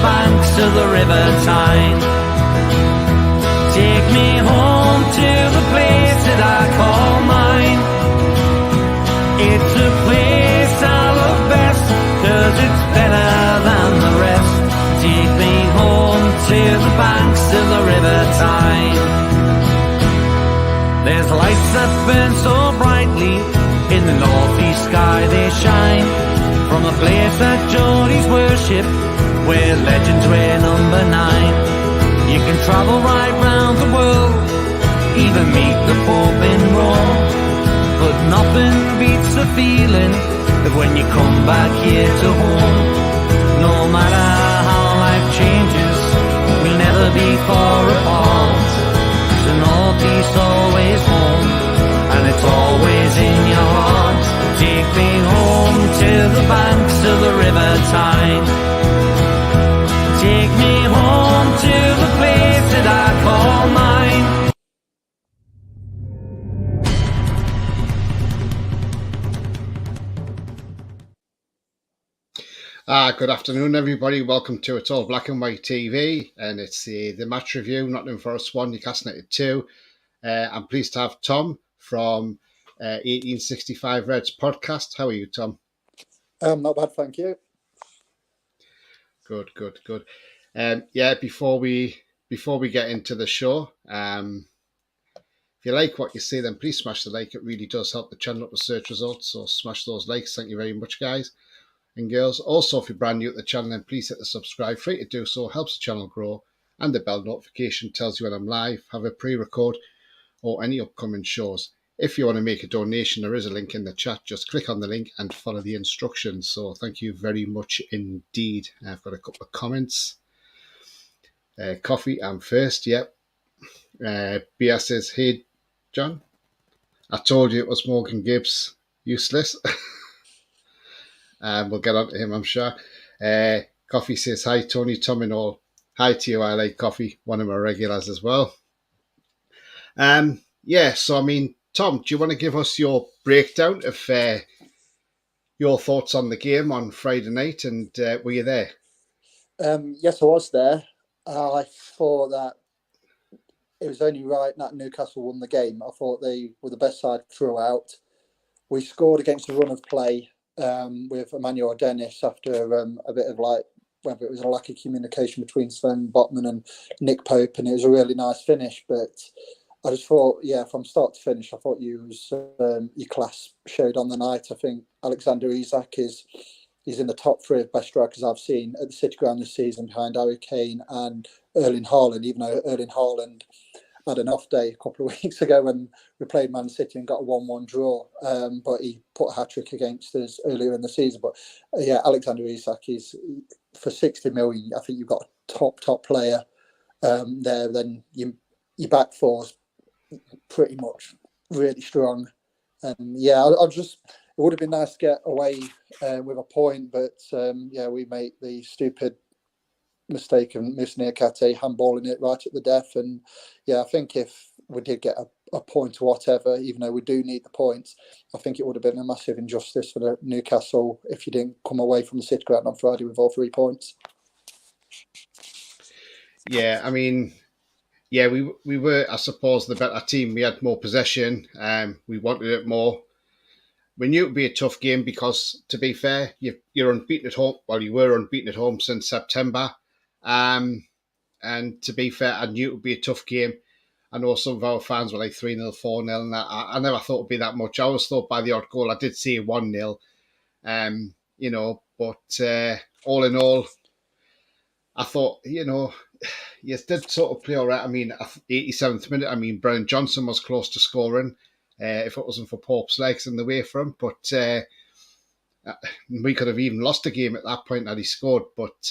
banks of the River Tyne. Take me home to the place that I call mine. It's a place I love best, 'cause it's better than the rest. Take me home to the banks of the River Tyne. There's lights that burn so brightly, in the northeast sky they shine. From a place that Geordies worship, where legends wear number 9. You can travel right round the world, even meet the Pope in Rome. But nothing beats the feeling of when you come back here to home. No matter how life changes, we'll never be far apart. The northeast always home, and it's always in your heart. Take me home to the banks of the River Tyne. Take me home to the place that I call mine. Good afternoon, everybody. Welcome to It's All Black and White TV, and it's the match review. Nottingham Forest 1, Newcastle United 2. I'm pleased to have Tom from 1865 Reds podcast. How are you, Tom? Not bad, thank you. Good. Before we get into the show, if you like what you see, then please smash the like. It really does help the channel up the search results. So smash those likes. Thank you very much, guys and girls. Also, if you're brand new to the channel, then please hit the subscribe. Free to do so, helps the channel grow, and the bell notification tells you when I'm live, have a pre-record, or any upcoming shows. If you want to make a donation, there is a link in the chat. Just click on the link and follow the instructions. So thank you very much indeed. I've got a couple of comments. Coffee, I'm first. Yep. BS says, hey, John, I told you it was Morgan Gibbs. Useless. We'll get on to him, I'm sure. Coffee says, hi, Tony, Tom and all. Hi to you, I like Coffee, one of my regulars as well. So, I mean, Tom, do you want to give us your breakdown of your thoughts on the game on Friday night, and were you there? Yes, I was there. I thought that it was only right that Newcastle won the game. I thought they were the best side throughout. We scored against a run of play with Emmanuel Dennis after a bit of whether it was a lack of communication between Sven Botman and Nick Pope, and it was a really nice finish. But I just thought, from start to finish, I thought your class showed on the night. I think Alexander Isak is in the top 3 of best strikers I've seen at the City Ground this season, behind Harry Kane and Erling Haaland, even though Erling Haaland had an off day a couple of weeks ago when we played Man City and got a 1-1 draw. But he put a hat-trick against us earlier in the season. But Alexander Isak is, for 60 million, I think you've got a top player there. Then your back four's pretty much really strong. And it would have been nice to get away with a point, but we made the stupid mistake of missing Niakate handballing it right at the death. And I think if we did get a point or whatever, even though we do need the points, I think it would have been a massive injustice for the Newcastle if you didn't come away from the City Ground on Friday with all 3 points. Yeah, I mean, we were, I suppose, the better team. We had more possession. We wanted it more. We knew it would be a tough game because, to be fair, you're unbeaten at home. Well, you were unbeaten at home since September. And to be fair, I knew it would be a tough game. I know some of our fans were like 3-0, 4-0, and I never thought it would be that much. I always thought by the odd goal, I did see 1-0, but all in all, I thought, you did sort of play all right. I mean, 87th minute, I mean, Brennan Johnson was close to scoring if it wasn't for Pope's legs in the way for him, but we could have even lost the game at that point had he scored, but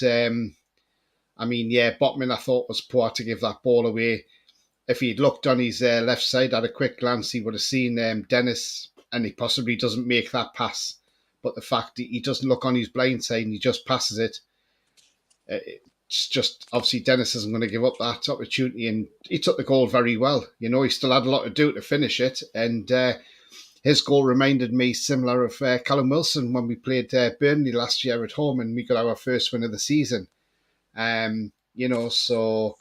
Botman, I thought, was poor to give that ball away. If he'd looked on his left side, at a quick glance, he would have seen Dennis, and he possibly doesn't make that pass. But the fact he doesn't look on his blind side and he just passes it, it's just, obviously, Dennis isn't going to give up that opportunity, and he took the goal very well. He still had a lot to do to finish it, and his goal reminded me similar of Callum Wilson when we played Burnley last year at home and we got our first win of the season. So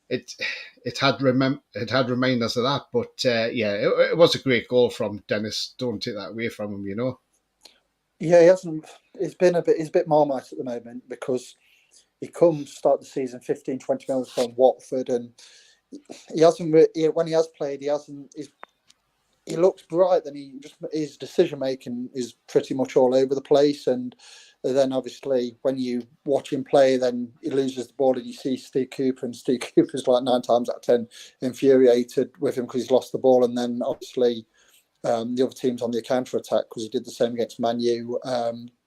it had remained as of that. But it was a great goal from Dennis. Don't take that away from him. Yeah, he hasn't. It's been a bit. He's a bit marmite at the moment because he comes start the season 15, 20 mils from Watford, and he hasn't. When he has played, he hasn't. He looks bright. Then his decision making is pretty much all over the place, and then obviously when you watch him play, then he loses the ball, and you see Steve Cooper, and Steve Cooper's like 9 times out of 10 infuriated with him because he's lost the ball, and then obviously the other team's on the counter attack because he did the same against Man U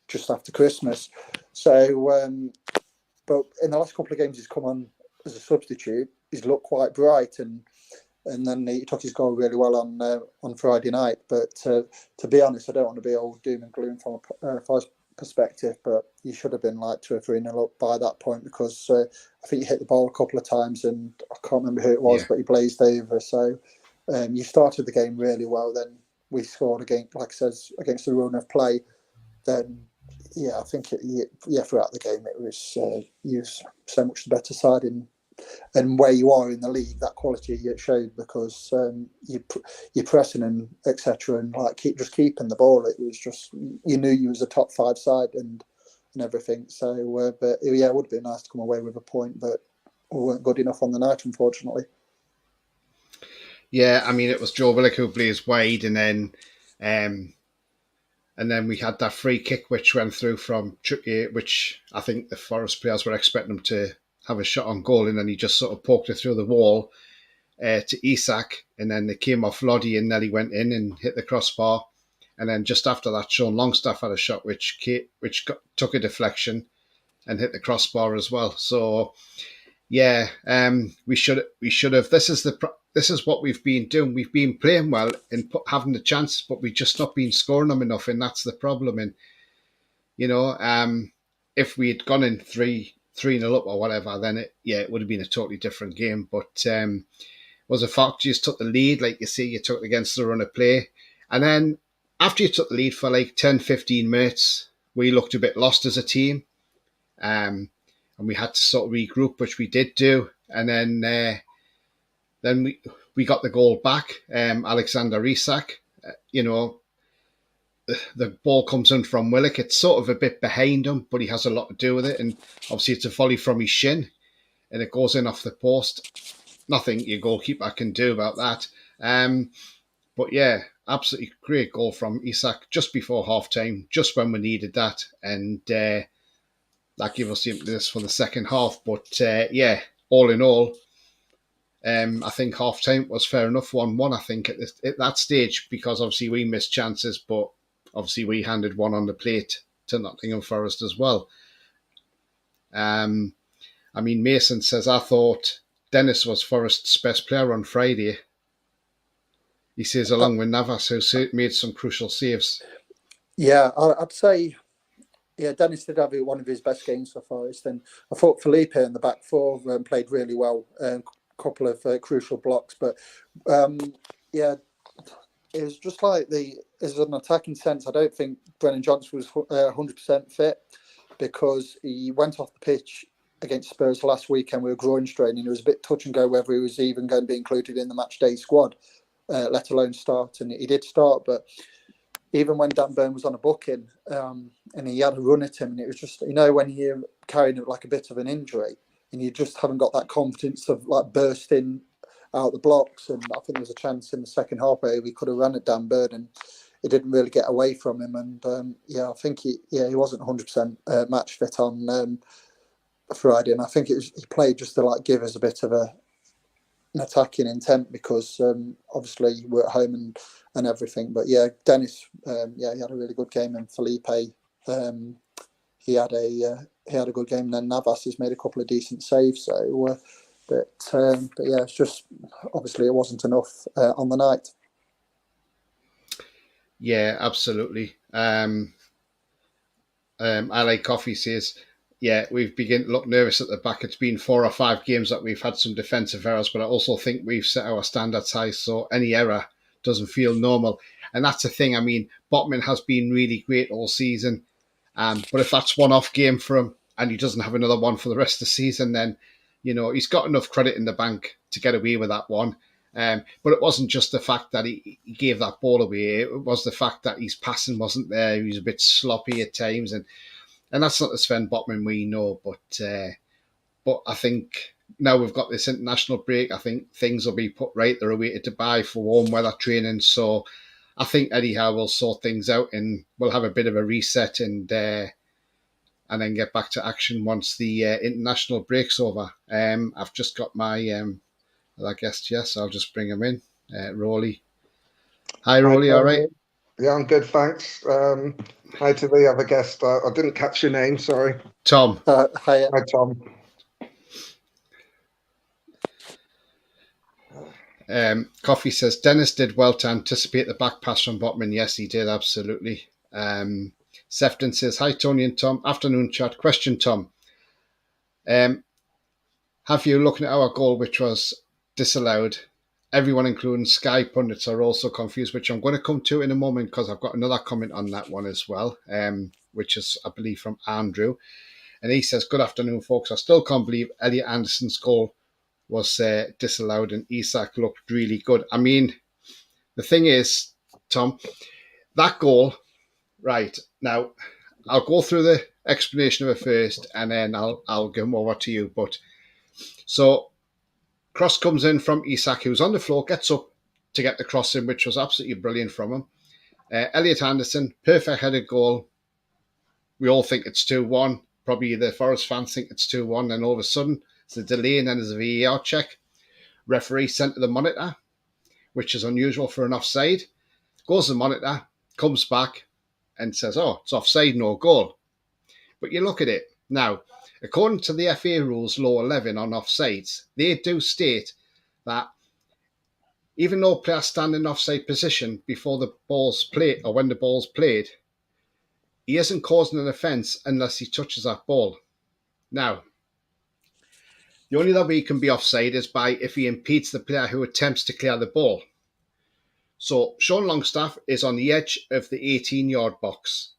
just after Christmas. So, but in the last couple of games, he's come on as a substitute. He's looked quite bright, and then he took his goal really well on Friday night. But to be honest, I don't want to be all doom and gloom from a first perspective, but you should have been like 2 or 3-0 up by that point because I think you hit the ball a couple of times, and I can't remember who it was, but he blazed over. So you started the game really well. Then we scored against, like I says, against the run of play. Then I think throughout the game it was you so much the better side and where you are in the league, that quality it showed because you're pressing and etc. and like just keeping the ball. It was just you knew you was a top 5 side and everything. So, but it would have been nice to come away with a point, but we weren't good enough on the night, unfortunately. Yeah, I mean it was Joe Willock who blazed wide, and then we had that free kick which went through from Trippier, which I think the Forest players were expecting him to have a shot on goal, and then he just sort of poked it through the wall to Isak, and then it came off Loddy and Nelly went in and hit the crossbar. And then just after that, Sean Longstaff had a shot which took a deflection and hit the crossbar as well. So we should have. This is what we've been doing. We've been playing well and having the chances, but we've just not been scoring them enough, and that's the problem. And if we had gone in 3-0 up or whatever, then it would have been a totally different game. But was a fact you just took the lead, like you see, you took it against the run of play, and then after you took the lead for like 10-15 minutes, we looked a bit lost as a team, and we had to sort of regroup, which we did do, and then we got the goal back. Alexander Isak, the ball comes in from Willock. It's sort of a bit behind him, but he has a lot to do with it. And obviously it's a volley from his shin and it goes in off the post. Nothing your goalkeeper can do about that. But yeah, absolutely great goal from Isak just before half time, just when we needed that. And that gave us the impetus for the second half. But all in all, I think half time was fair enough, 1-1. I think at that stage, because obviously we missed chances, but obviously we handed one on the plate to Nottingham Forest as well. I mean, Mason says, I thought Dennis was Forest's best player on Friday. He says, along with Navas, who made some crucial saves. Yeah, I'd say, Dennis did have one of his best games for Forest. And I thought Felipe in the back four played really well. Couple of crucial blocks, but it was just like as an attacking sense, I don't think Brennan Johnson was 100% fit because he went off the pitch against Spurs last weekend with a groin strain, and it was a bit touch and go whether he was even going to be included in the match day squad, let alone start. And he did start, but even when Dan Burn was on a booking and he had a run at him, and it was just, when you're carrying like a bit of an injury and you just haven't got that confidence of like bursting out the blocks. And I think there was a chance in the second half where we could have run at Dan Bird and it didn't really get away from him. And I think he wasn't 100% match fit on Friday. And I think he played just to like give us a bit of an attacking intent because obviously we're at home and everything. But Dennis, he had a really good game, and Felipe, he had a good game. And then Navas has made a couple of decent saves. So, but it's just obviously it wasn't enough on the night. Yeah, absolutely. I like Coffee says, we've begun to look nervous at the back. It's been 4 or 5 games that we've had some defensive errors, but I also think we've set our standards high, so any error doesn't feel normal. And that's the thing. I mean, Botman has been really great all season. But if that's one-off game for him, and he doesn't have another one for the rest of the season, then, he's got enough credit in the bank to get away with that one. But it wasn't just the fact that he gave that ball away. It was the fact that his passing wasn't there. He was a bit sloppy at times. And that's not the Sven Botman we know. But I think now we've got this international break, I think things will be put right. They're away to Dubai for warm weather training. So I think Eddie Howe will sort things out and we'll have a bit of a reset and then get back to action once the international break's over. I've just got my other guest, yes, I'll just bring him in. Rolly. Hi, Rolly, all right? Yeah, I'm good, thanks. Hi to the other guest. I didn't catch your name, sorry. Tom. Hi. Hi, Tom. Coffee says, Dennis did well to anticipate the back pass from Botman. Yes, he did, absolutely. Sefton says, hi, Tony and Tom. Afternoon chat. Question, Tom. Have you, looking at our goal, which was disallowed, everyone, including Sky pundits, are also confused, which I'm going to come to in a moment because I've got another comment on that one as well, which is, I believe, from Andrew. And he says, good afternoon, folks. I still can't believe Elliot Anderson's goal was disallowed and Isak looked really good. I mean, the thing is, Tom, that goal, right, now, I'll go through the explanation of it first and then I'll give them over to you. But so cross comes in from Isak, who's on the floor, gets up to get the cross in, which was absolutely brilliant from him. Elliot Anderson, perfect headed goal. We all think it's 2-1. Probably the Forest fans think it's 2-1. And all of a sudden, it's a delay and then there's a VAR check. Referee sent to the monitor, which is unusual for an offside. Goes to the monitor, comes back and says, oh, it's offside, no goal. But you look at it. Now, according to the FA rules, law 11 on offsides, they do state that even though players stand in offside position before the ball's played or when the ball's played, he isn't causing an offence unless he touches that ball. Now, the only other way he can be offside is by if he impedes the player who attempts to clear the ball. So Sean Longstaff is on the edge of the 18-yard box,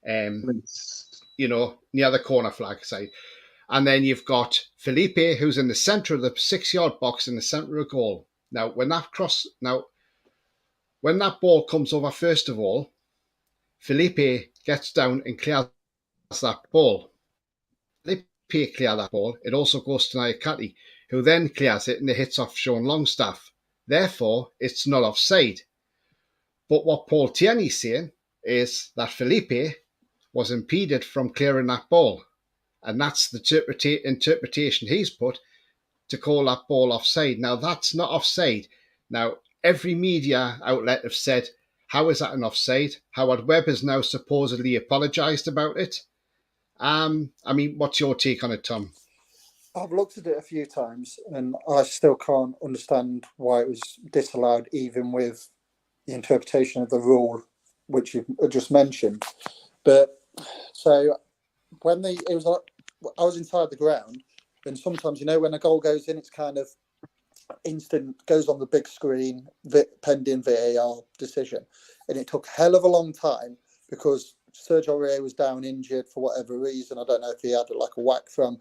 near the corner flag side. And then you've got Felipe, who's in the centre of the 6-yard box in the centre of goal. Now, when that ball comes over, first of all, Felipe gets down and clears that ball. Felipe clear that ball. It also goes to Nayakati, who then clears it and it hits off Sean Longstaff. Therefore, it's not offside. But what Paul Tierney's saying is that Felipe was impeded from clearing that ball. And that's the interpretation he's put to call that ball offside. Now, that's not offside. Now, every media outlet have said, how is that an offside? Howard Webb has now supposedly apologised about it. I mean, what's your take on it, Tom? I've looked at it a few times and I still can't understand why it was disallowed, even with the interpretation of the rule, which you just mentioned. But so when I was inside the ground, and sometimes, when a goal goes in, it's kind of instant, goes on the big screen, pending VAR decision. And it took a hell of a long time because Sergio Aurier was down injured for whatever reason. I don't know if he had like a whack from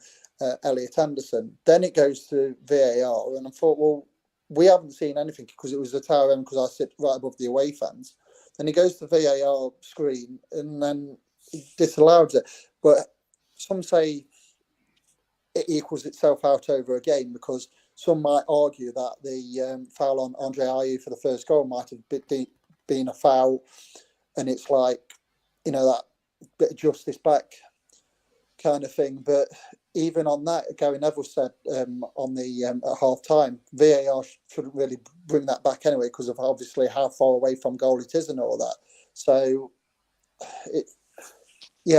Elliot Anderson. Then it goes to VAR, and I thought, well, we haven't seen anything because it was the tower end because I sit right above the away fans. Then he goes to the VAR screen and then he disallows it. But some say it equals itself out over again because some might argue that the foul on Andre Ayew for the first goal might have been a foul, and it's like, that bit of justice back kind of thing. But even on that, Gary Neville said on the at half time, VAR shouldn't really bring that back anyway because of obviously how far away from goal it is and all that. So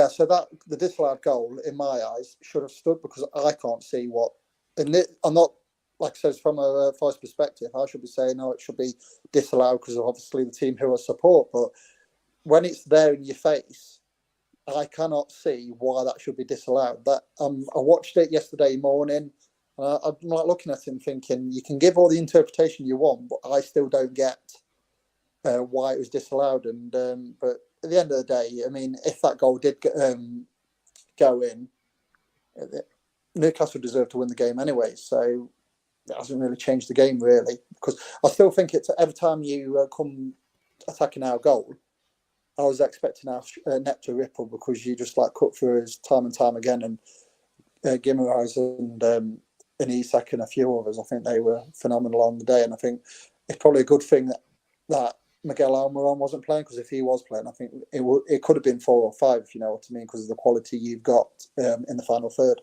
so that the disallowed goal in my eyes should have stood because I can't see what. And I'm not, like I said, from a Forest perspective, I should be saying, no, it should be disallowed because of obviously the team who I support. But when it's there in your face, I cannot see why that should be disallowed. That I watched it yesterday morning, and I'm like looking at it and thinking, you can give all the interpretation you want, but I still don't get why it was disallowed. And but at the end of the day, I mean, if that goal did go in, Newcastle deserved to win the game anyway, so it hasn't really changed the game really. Because I still think it's every time you come attacking our goal, I was expecting our net to ripple because you just like cut through us time and time again, and Guimaraes and Isak and a few others. I think they were phenomenal on the day, and I think it's probably a good thing that Miguel Almiron wasn't playing, because if he was playing, I think it could have been 4 or 5, if you know what I mean, because of the quality you've got in the final third.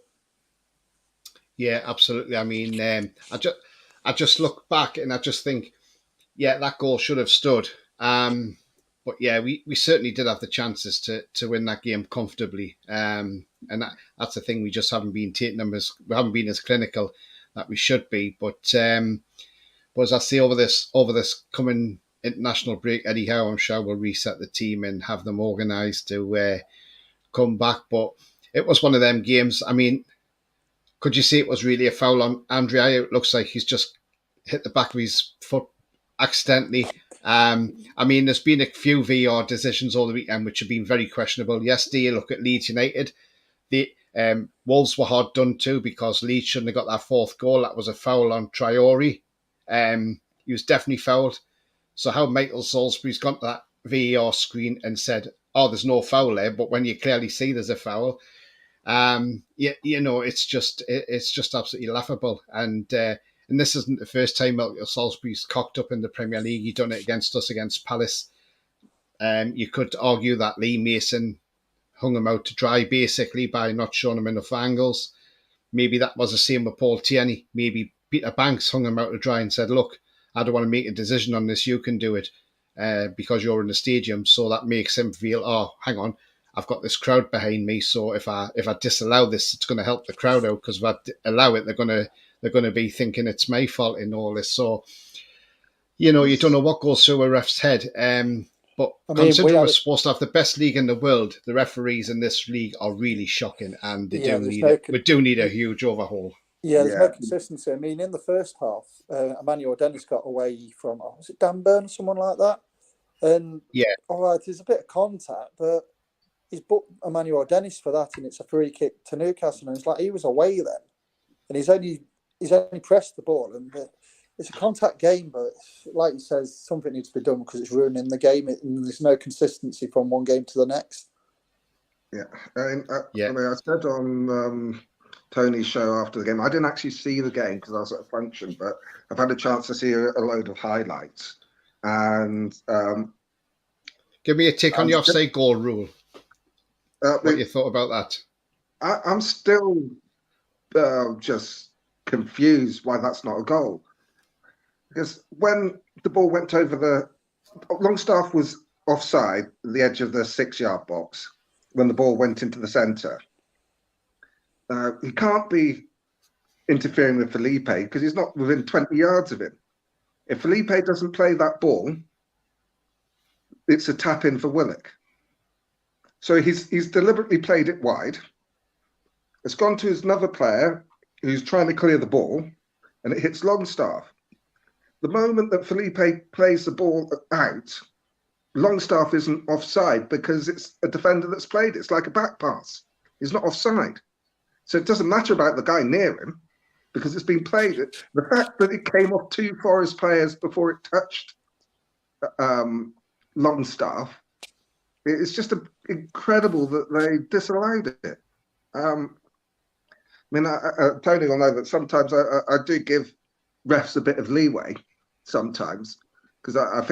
Yeah, absolutely. I mean, I just look back and I just think, yeah, that goal should have stood. But yeah, we certainly did have the chances to win that game comfortably. And that's the thing. We just haven't been taking them we haven't been as clinical that we should be. But as I say, over this coming international break, Eddie Howe, I'm sure will reset the team and have them organised to come back. But it was one of them games. I mean, could you see it was really a foul on Andrea? It looks like he's just hit the back of his foot accidentally. I mean, there's been a few VAR decisions all the weekend which have been very questionable. Yesterday, look at Leeds United. The Wolves were hard done to because Leeds shouldn't have got that 4th goal. That was a foul on Traore. He was definitely fouled. So how Michael Salisbury's gone to that VAR screen and said, "Oh, there's no foul there," but when you clearly see there's a foul. You know, it's just absolutely laughable. And this isn't the first time Michael Salisbury's cocked up in the Premier League. He done it against us, against Palace. You could argue that Lee Mason hung him out to dry basically by not showing him enough angles. Maybe that was the same with Paul Tierney. Maybe Peter Banks hung him out to dry and said, "Look, I don't want to make a decision on this. You can do it because you're in the stadium." So that makes him feel, "Oh, hang on, I've got this crowd behind me. So if I disallow this, it's going to help the crowd out, because if I allow it, they're going to be thinking it's my fault in all this." So, you know, you don't know what goes through a ref's head. But considering we're supposed to have the best league in the world, the referees in this league are really shocking, and we do need a huge overhaul. Yeah, there's no consistency. I mean, in the first half, Emmanuel Dennis got away from, was it Dan Burn or someone like that? And all right, there's a bit of contact, but he's booked Emmanuel Dennis for that, and it's a free kick to Newcastle, and it's like he was away then, and he's only pressed the ball, and it's a contact game, but like you said, something needs to be done because it's ruining the game, and there's no consistency from one game to the next. Yeah, I mean, I said on Tony's show after the game, I didn't actually see the game because I was at a function, but I've had a chance to see a load of highlights, and give me a take on the offside goal rule. What you thought about that? I'm still just confused why that's not a goal. Because when the ball went over Longstaff was offside at the edge of the 6-yard box when the ball went into the centre. He can't be interfering with Felipe because he's not within 20 yards of him. If Felipe doesn't play that ball, it's a tap in for Willock. So he's deliberately played it wide. It's gone to another player who's trying to clear the ball, and it hits Longstaff. The moment that Felipe plays the ball out, Longstaff isn't offside because it's a defender that's played it. It's like a back pass. He's not offside. So it doesn't matter about the guy near him because it's been played. The fact that it came off 2 Forest players before it touched Longstaff, it's just incredible that they disallowed it. I mean, Tony will know that sometimes I do give refs a bit of leeway sometimes, because I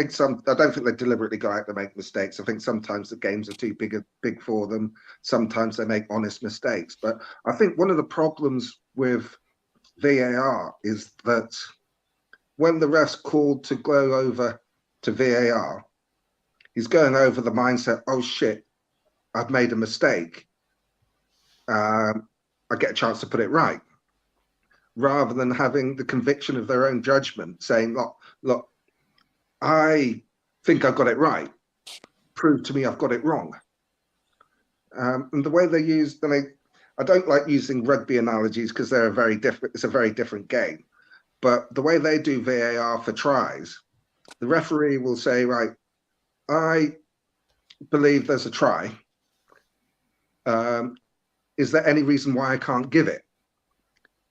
don't think they deliberately go out to make mistakes. I think sometimes the games are too big for them. Sometimes they make honest mistakes. But I think one of the problems with VAR is that when the ref's called to go over to VAR, he's going over the mindset, "Oh shit, I've made a mistake. I get a chance to put it right," rather than having the conviction of their own judgment, saying, look, I think I've got it right. Prove to me I've got it wrong. And the way they use, I don't like using rugby analogies because they're it's a very different game. But the way they do VAR for tries, the referee will say, "Right, I believe there's a try. is there any reason why I can't give it?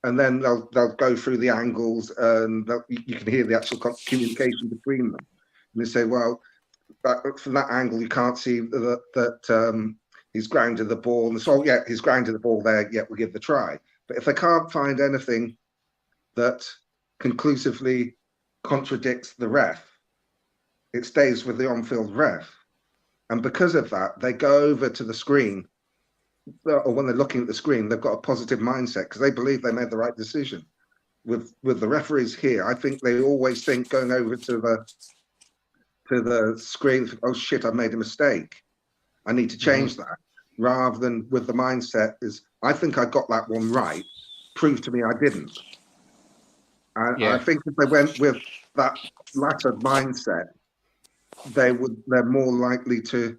And then they'll go through the angles, and you can hear the actual communication between them. And they say, well, from that angle, you can't see that he's grounded the ball. And so, yeah, he's grounded the ball there. Yeah, we'll give the try. But if they can't find anything that conclusively contradicts the ref, it stays with the on-field ref. And because of that, they go over to the screen, or when they're looking at the screen, they've got a positive mindset because they believe they made the right decision. With the referees here, I think they always think going over to the screen, oh shit, I've made a mistake, I need to change that, rather than with the mindset is, I think I got that one right, prove to me I didn't. And I think if they went with that latter mindset, they're more likely to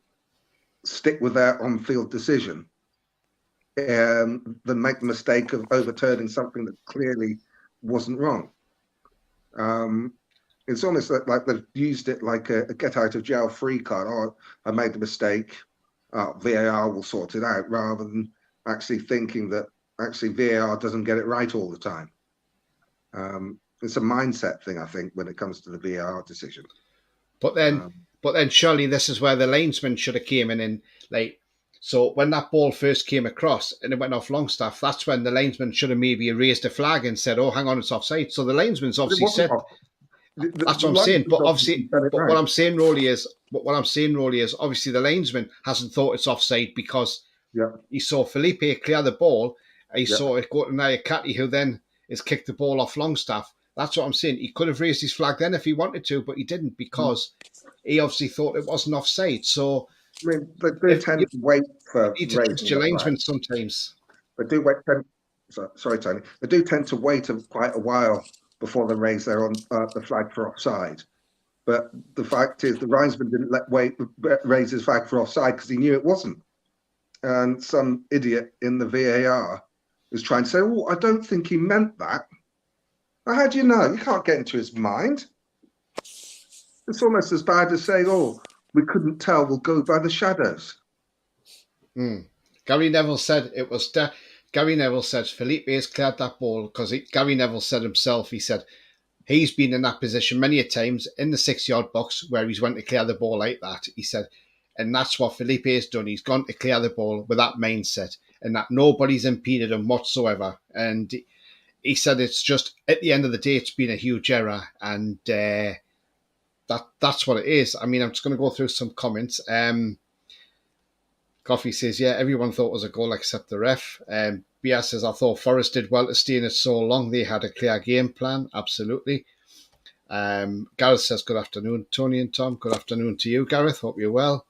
stick with their on-field decision than make the mistake of overturning something that clearly wasn't wrong. It's almost like they've used it like a get out of jail free card. Oh, I made a mistake. VAR will sort it out, rather than actually thinking that actually VAR doesn't get it right all the time. It's a mindset thing, I think, when it comes to the VAR decision. But then surely this is where the linesman should have came in and like, so when that ball first came across and it went off Longstaff, that's when the linesman should have maybe raised a flag and said, oh, hang on, it's offside. So the linesman's obviously said, that's what I'm saying. But obviously, what I'm saying, Rolly, is obviously the linesman hasn't thought it's offside because he saw Felipe clear the ball. He saw it go to Nayakati, who then has kicked the ball off Longstaff. That's what I'm saying. He could have raised his flag then if he wanted to, but he didn't because he obviously thought it wasn't offside. So I mean, they tend to wait for raising linesmen sometimes. They do wait. Sorry, Tony. They do tend to wait quite a while before they raise the flag for offside. But the fact is, the linesman didn't raise his flag for offside because he knew it wasn't. And some idiot in the VAR was trying to say, "Oh, I don't think he meant that." Now, how do you know? You can't get into his mind. It's almost as bad as saying, "Oh, we couldn't tell. We'll go by the shadows." Gary Neville said it was. Gary Neville said Felipe has cleared that ball because Gary Neville said himself. He said he's been in that position many a times in the 6-yard box where he's went to clear the ball like that. He said, and that's what Felipe has done. He's gone to clear the ball with that mindset, and that nobody's impeded him whatsoever. And he said it's just at the end of the day, it's been a huge error, and that's what it is. I mean, I'm just going to go through some comments. Coffee says, yeah, everyone thought it was a goal except the ref. Bia says, I thought Forest did well to stay in it so long. They had a clear game plan. Absolutely. Gareth says, good afternoon, Tony and Tom. Good afternoon to you, Gareth. Hope you're well.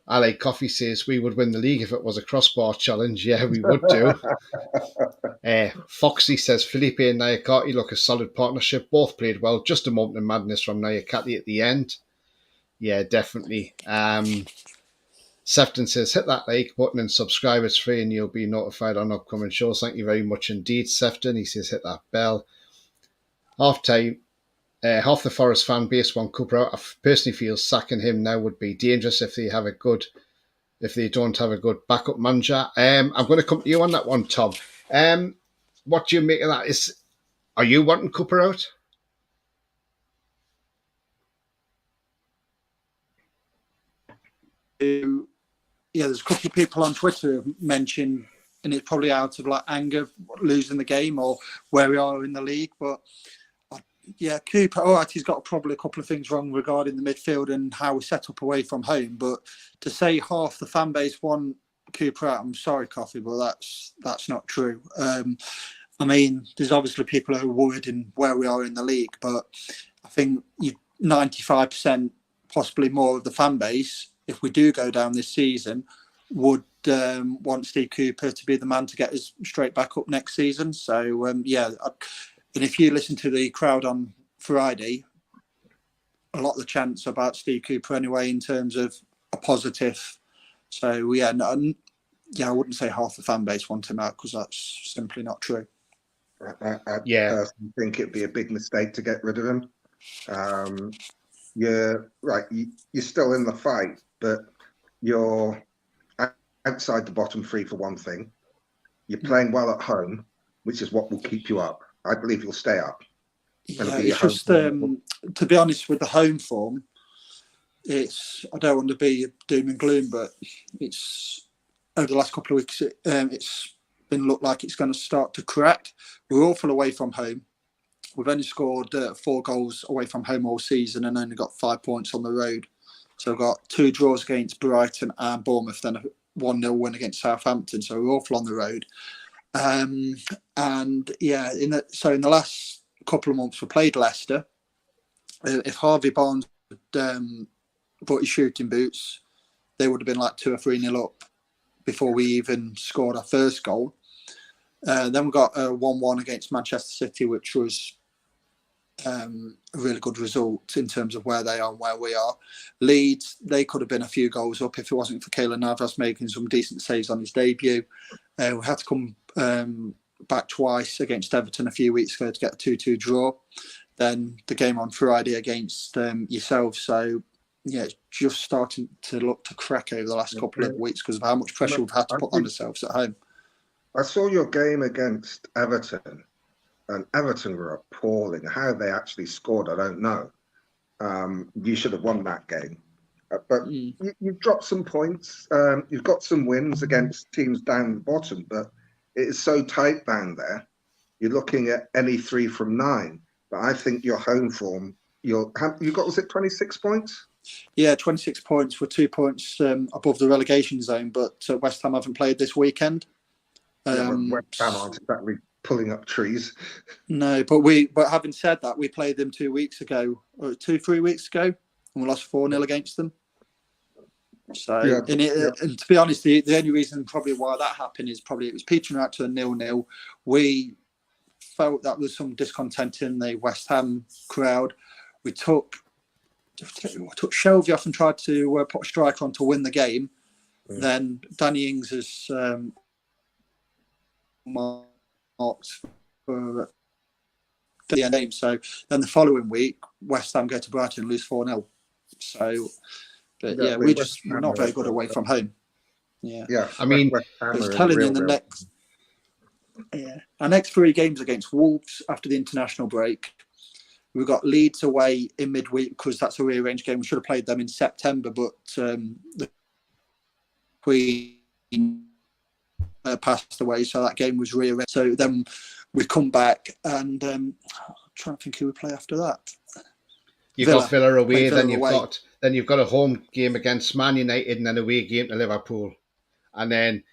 Ali Coffee says, we would win the league if it was a crossbar challenge. Yeah, we would do. Foxy says, Felipe and Nayakati look a solid partnership. Both played well. Just a moment of madness from Nayakati at the end. Yeah, definitely. Sefton says, hit that like button and subscribe. It's free and you'll be notified on upcoming shows. Thank you very much indeed, Sefton. He says, hit that bell. Half time. Half the Forest fan base want Cooper out. I personally feel sacking him now would be dangerous if they don't have a good backup manager. I'm going to come to you on that one, Tom. What do you make of that? Are you wanting Cooper out? Yeah, there's a couple of people on Twitter who mentioned, and it's probably out of like anger, losing the game or where we are in the league. But yeah, Cooper, all right, he's got probably a couple of things wrong regarding the midfield and how we set up away from home. But to say half the fan base want Cooper out, I'm sorry, Coffee, but that's not true. I mean, there's obviously people who are worried in where we are in the league, but I think 95%, possibly more of the fan base, if we do go down this season, would want Steve Cooper to be the man to get us straight back up next season. So, and if you listen to the crowd on Friday, a lot of the chants about Steve Cooper anyway in terms of a positive. So, I wouldn't say half the fan base want him out because that's simply not true. I personally think it'd be a big mistake to get rid of him. You're right. You're still in the fight, but you're outside the bottom three for one thing. You're playing well at home, which is what will keep you up. I believe you'll stay up. Yeah, it's just to be honest with the home form. I don't want to be doom and gloom, but it's over the last couple of weeks. It's been looked like it's going to start to crack. We're awful away from home. We've only scored 4 goals away from home all season and only got 5 points on the road. So we've got 2 draws against Brighton and Bournemouth, then a 1-0 win against Southampton. So we're awful on the road. And yeah, in the last couple of months we played Leicester. If Harvey Barnes had brought his shooting boots, they would have been like 2 or 3-0 up before we even scored our first goal. Then we got a 1-1 against Manchester City, which was a really good result in terms of where they are and where we are. Leeds, they could have been a few goals up if it wasn't for Keylor Navas making some decent saves on his debut. We had to come back twice against Everton a few weeks ago to get a 2-2 draw. Then the game on Friday against yourselves. So yeah, it's just starting to look to crack over the last couple of weeks because of how much pressure we've had to put on ourselves at home. I saw your game against Everton, and Everton were appalling. How they actually scored, I don't know. You should have won that game. But you've dropped some points. You've got some wins against teams down the bottom, but it is so tight down there. You're looking at any 3 from 9. But I think your home form, you got, was it 26 points? Yeah, 26 points. We're 2 points above the relegation zone, but West Ham haven't played this weekend. West Ham aren't exactly pulling up trees. No, but having said that, we played them 2 weeks ago, or 2-3 weeks ago, and we lost 4-0 against them. So, Yeah, and to be honest, the only reason probably why that happened is probably it was petering out to a 0-0. We felt that was some discontent in the West Ham crowd. We took Shelby off and tried to put a striker on to win the game. Then Danny Ings has marked for the end game. So then the following week, West Ham go to Brighton and lose 4-0. So, but yeah, we're not very good away from home. Yeah. I mean, I was telling you our next 3 games against Wolves after the international break. We've got Leeds away in midweek because that's a rearranged game. We should have played them in September, but the Queen passed away, so that game was rearranged. So then we come back and I'm trying to think who we play after that. You've got Villa away, then you've got a home game against Man United and then a away game to Liverpool. And then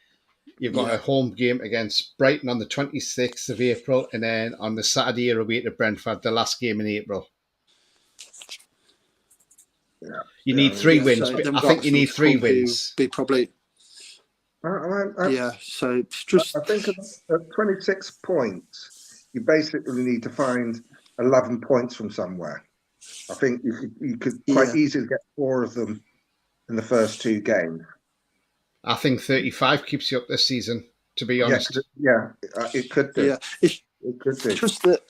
you've got a home game against Brighton on the 26th of April, and then on the Saturday you're away to Brentford, the last game in April. You need 3 wins. So I think you need 3 wins. Be probably. So it's just. I think at 26 points, you basically need to find 11 points from somewhere. I think you could quite easily get 4 of them in the first 2 games. I think 35 keeps you up this season, to be honest. It could do. Yeah, it could do. Just that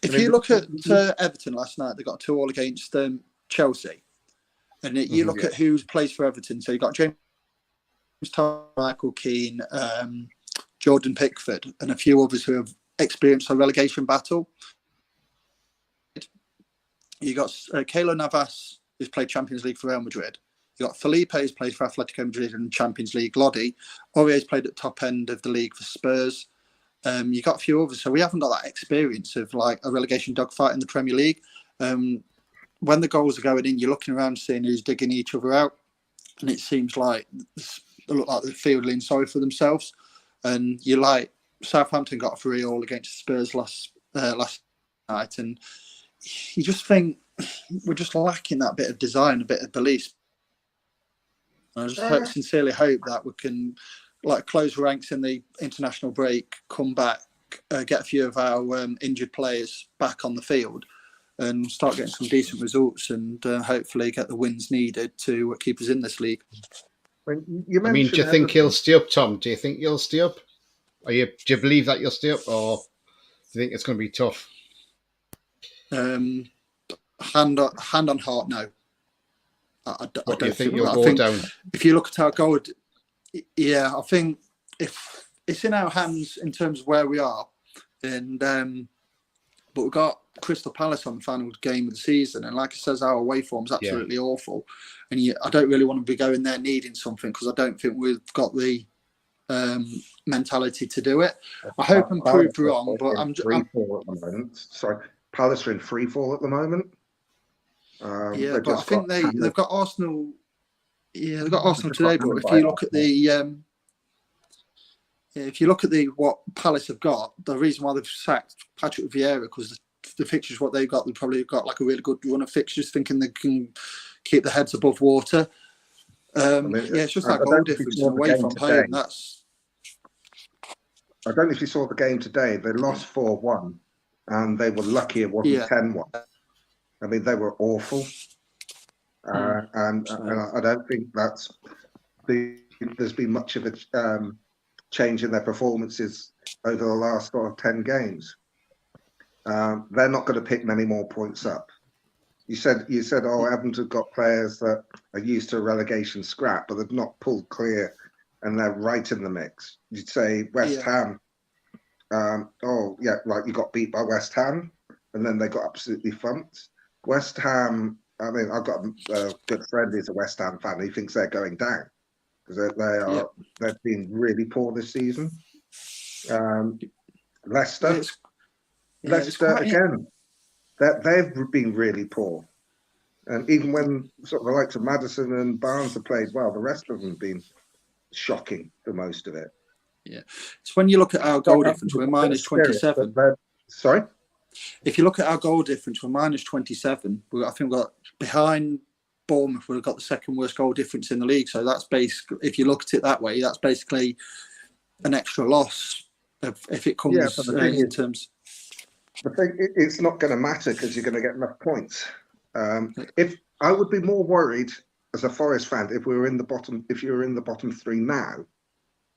if you look at Everton last night, they got 2-2 against Chelsea. And you look at who plays for Everton. So you got James Tarr, Michael Keane, Jordan Pickford, and a few others who have experienced a relegation battle. You got Keylor Navas, who's played Champions League for Real Madrid. You got Felipe, who's played for Atletico Madrid and Champions League. Lodi, Aurier's played at top end of the league for Spurs. You got a few others, so we haven't got that experience of like a relegation dogfight in the Premier League. When the goals are going in, you're looking around seeing who's digging each other out, and it seems like they look like they're feeling sorry for themselves. And you like Southampton got a 3-3 against Spurs last night, and you just think we're just lacking that bit of design, a bit of belief. I just sincerely hope that we can close ranks in the international break, come back, get a few of our injured players back on the field and start getting some decent results and hopefully get the wins needed to keep us in this league. Do you think he'll stay up, Tom? Do you think you'll stay up? Do you believe that you'll stay up, or do you think it's going to be tough? Hand on heart, no. I What do you don't think think you'll that. I go think down? if you look at our goal, yeah, I think if it's in our hands in terms of where we are, and but we've got Crystal Palace on the final game of the season, and like it says, our away form's absolutely awful, and I don't really want to be going there needing something because I don't think we've got the mentality to do it. I hope I'm proved wrong, but I'm free fall at the moment. Sorry, Palace are in free fall at the moment. Yeah, but I think they've got Arsenal. Yeah, they've got Arsenal today. But if you look at what Palace have got, the reason why they've sacked Patrick Vieira because the fixtures what they've got, they've probably got like a really good run of fixtures, thinking they can keep their heads above water. It's just that goal difference away from home. I don't know if you saw the game today. They lost 4-1, and they were lucky it wasn't 10-1. I mean, they were awful, and I don't think there's been much of a change in their performances over the last sort of 10 games. They're not going to pick many more points up. You said, oh, Everton have got players that are used to a relegation scrap, but they've not pulled clear, and they're right in the mix. You'd say West Ham. You got beat by West Ham, and then they got absolutely thumped. West Ham. I mean, I've got a good friend who's a West Ham fan. He thinks they're going down because they've been really poor this season. Leicester again. They've been really poor, and even when sort of the likes of Maddison and Barnes have played well, the rest of them have been shocking for most of it. Yeah, it's when you look at our goal difference, we're minus 27. Sorry? If you look at our goal difference, we're minus 27. I think we've got behind Bournemouth, we've got the second worst goal difference in the league. So that's basically, if you look at it that way, that's basically an extra loss if it comes in terms. I think it's not going to matter because you're going to get enough points. If I would be more worried as a Forest fan if you were in the bottom three now,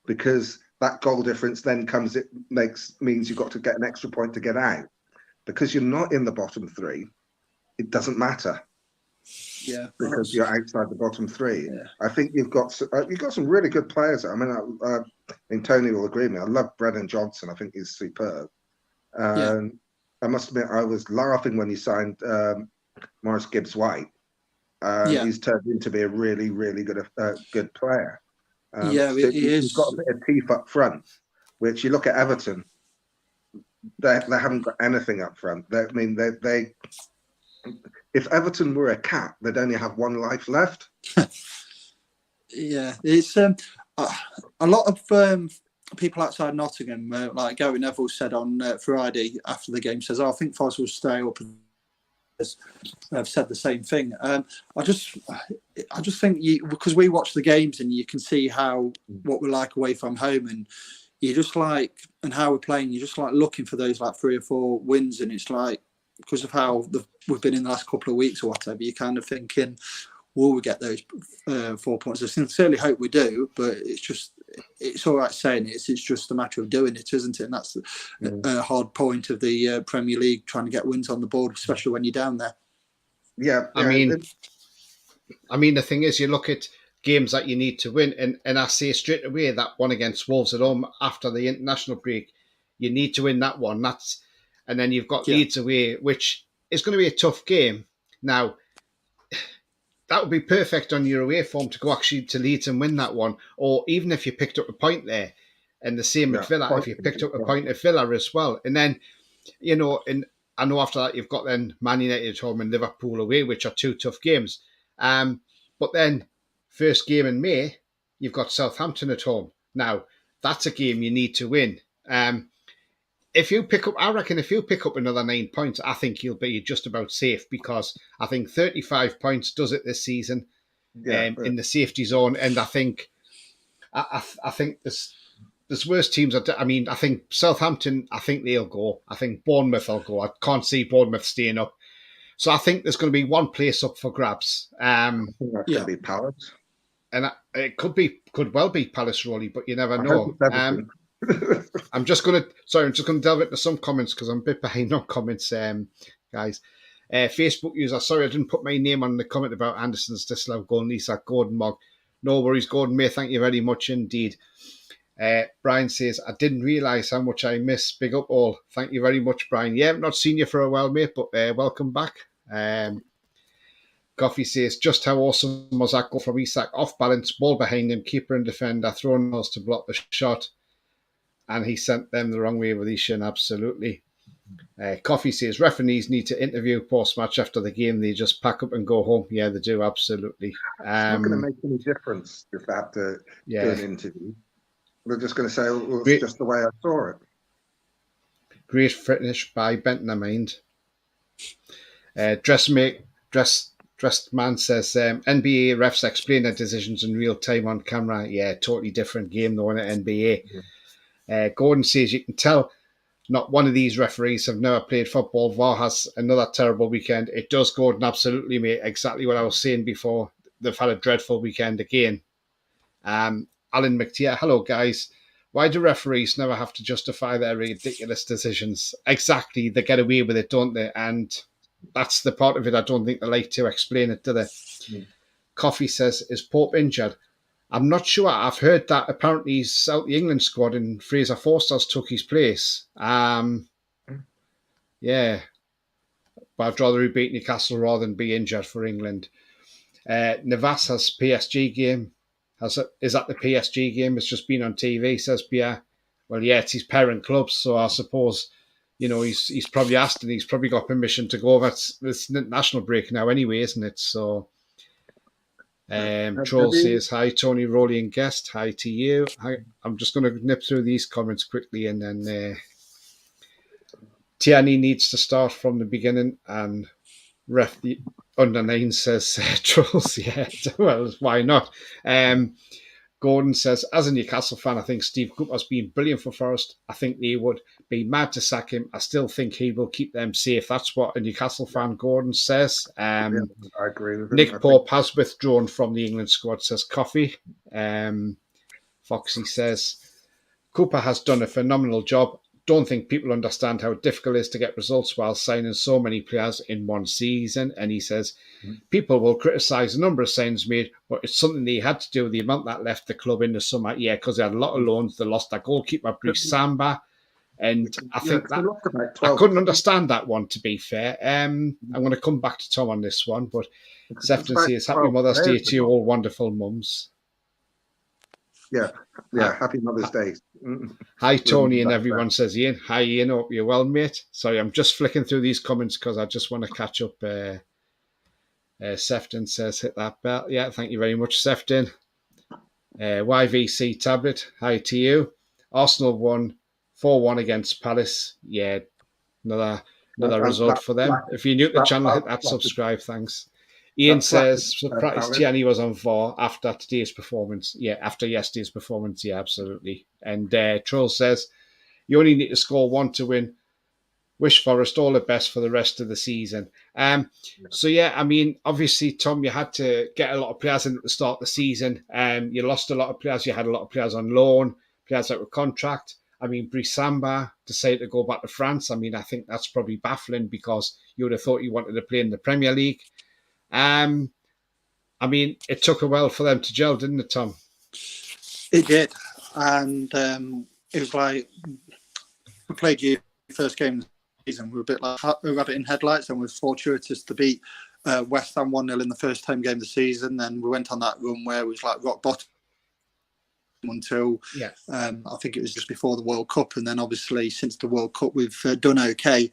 because that goal difference then means you've got to get an extra point to get out. Because you're not in the bottom three, it doesn't matter. Yeah, because you're outside the bottom three. Yeah. I think you've got some really good players. I mean, I think Tony will agree with me. I love Brennan Johnson. I think he's superb. I must admit, I was laughing when he signed Morris Gibbs-White. He's turned into be a really, really good player. He is. He's got a bit of teeth up front, which you look at Everton, they haven't got anything up front. They if Everton were a cat, they'd only have one life left. It's a lot of people outside Nottingham, like Gary Neville said on Friday after the game, says, "I think Forest will stay up." I've said the same thing. I just think because we watch the games and you can see what we're like away from home, and you just like and how we're playing. You're just like looking for those like 3 or 4 wins, and it's like because of how we've been in the last couple of weeks or whatever. You're kind of thinking, will we get those 4 points? I sincerely hope we do, but it's all right saying it. It's just a matter of doing it, isn't it? And that's a hard point of the Premier League, trying to get wins on the board, especially when you're down there. Yeah, I mean, the thing is, you look at games that you need to win, and I say straight away that one against Wolves at home after the international break, you need to win that one. And then you've got Leeds away, which is going to be a tough game. Now, that would be perfect on your away form to go actually to Leeds and win that one. Or even if you picked up a point there, and the same with Villa, if you picked up a point at Villa as well. And then, and I know after that you've got then Man United at home and Liverpool away, which are 2 tough games. But then first game in May, you've got Southampton at home. Now, that's a game you need to win. I reckon if you pick up another 9 points, I think you'll be just about safe, because I think 35 points does it this season in the safety zone. And I think there's worse teams. I think Southampton, I think they'll go. I think Bournemouth will go. I can't see Bournemouth staying up. So I think there's going to be one place up for grabs. I think that's going to be Palace. And it could well be Palace, Rolly, but you never know. I'm just going to delve into some comments because I'm a bit behind on comments, guys. Facebook user, sorry I didn't put my name on the comment about Anderson's disallowed goal. Lisa Gordon Mog. No worries, Gordon May. Thank you very much indeed. Brian says, I didn't realise how much I missed. Big up all. Thank you very much, Brian. Yeah, I've not seen you for a while, mate, but welcome back. Coffee says, just how awesome was that goal from Isak? Off balance, ball behind him, keeper and defender, throwing nose to block the shot. And he sent them the wrong way with his shin, absolutely. Coffee says, referees need to interview post-match after the game. They just pack up and go home. Yeah, they do, absolutely. It's not going to make any difference if they have to do an interview. They're just going to say, well, it's just the way I saw it. Great finish by Benton, mind. Dressed Man says, NBA refs explain their decisions in real time on camera. Yeah, totally different game though in the NBA. Yeah. Gordon says, you can tell not one of these referees have never played football. VAR has another terrible weekend. It does, Gordon, absolutely, mate. Exactly what I was saying before. They've had a dreadful weekend again. Alan McTeer, hello, guys. Why do referees never have to justify their ridiculous decisions? Exactly, they get away with it, don't they? And that's the part of it I don't think they like to explain it, do they? Coffee says, is Pope injured? I'm not sure. I've heard that apparently he's out the England squad and Fraser Forster's took his place. Yeah. But I'd rather he beat Newcastle rather than be injured for England. Navas has PSG game. Is that the PSG game? It's just been on TV, says Pierre. Well, yeah, it's his parent club, so I suppose, you know, he's probably asked and he's probably got permission to go. It's national break now anyway, isn't it? So... Troll says, hi Tony, Rowley and guest, hi to you. Hi. I'm just going to nip through these comments quickly and then Tierney needs to start from the beginning and ref the under 9 says Trolls, yeah, well, why not? Gordon says, as a Newcastle fan, I think Steve Cooper's been brilliant for Forest. I think they would be mad to sack him. I still think he will keep them safe. That's what a Newcastle fan, Gordon, says. I agree with him. Nick Pope has withdrawn from the England squad, says Coffee. Foxy says, Cooper has done a phenomenal job. Don't think people understand how difficult it is to get results while signing so many players in one season. And he says, people will criticise the number of signings made, but it's something they had to do with the amount that left the club in the summer. Yeah, because they had a lot of loans. They lost their goalkeeper, Bruce Samba. And I think that I couldn't understand that one, to be fair. I'm going to come back to Tom on this one, but Sefton says, happy Mother's Day to you all wonderful mums. Yeah, happy Mother's Day. Hi, Tony, and everyone, says Ian. Hi, Ian, hope you're well, mate. Sorry, I'm just flicking through these comments because I just want to catch up. Sefton says, hit that bell. Yeah, thank you very much, Sefton. YVC Tablet, hi to you. Arsenal won 4-1 against Palace. Yeah, another result for them. If you're new to the channel, hit that subscribe, thanks. Ian says, surprised Tierney was on VAR after today's performance. Yeah, after yesterday's performance, yeah, absolutely. And Troll says, you only need to score 1 to win. Wish Forest all the best for the rest of the season. So, yeah, I mean, obviously, Tom, you had to get a lot of players in at the start of the season. You lost a lot of players. You had a lot of players on loan, players out of contract. I mean, Brice Samba decided to go back to France. I mean, I think that's probably baffling because you would have thought he wanted to play in the Premier League. I mean, it took a while for them to gel, didn't it, Tom? It did. And it was like we played your first game of the season. We were a bit like a rabbit in headlights, and we were fortuitous to beat West Ham 1-0 in the first home game of the season. Then we went on that run where it was like rock bottom until I think it was just before the World Cup, and then obviously since the World Cup we've done okay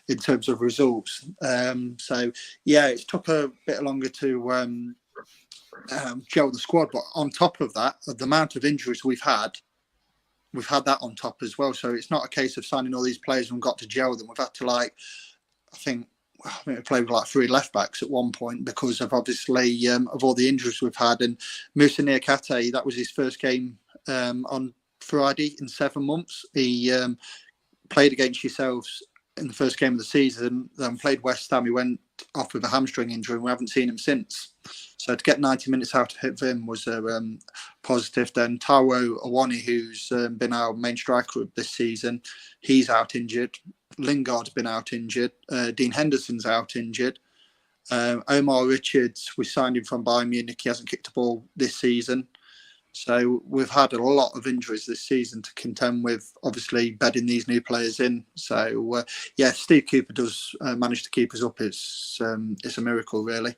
in terms of results. So yeah, it took a bit longer to gel the squad, but on top of that, the amount of injuries we've had that on top as well. So it's not a case of signing all these players and got to gel them. We've had to I think we played with like 3 left backs at one point because of obviously of all the injuries we've had. And Moussa Niakhaté, that was his first game on Friday in 7 months. He played against yourselves in the first game of the season, then played West Ham. He went off with a hamstring injury and we haven't seen him since. So to get 90 minutes out of him was positive. Then Taiwo Awani, who's been our main striker this season, he's out injured Lingard's been out injured. Dean Henderson's out injured. Omar Richards, we signed him from Bayern Munich. He hasn't kicked a ball this season. So we've had a lot of injuries this season to contend with, obviously bedding these new players in. So Steve Cooper does manage to keep us up. It's a miracle, really.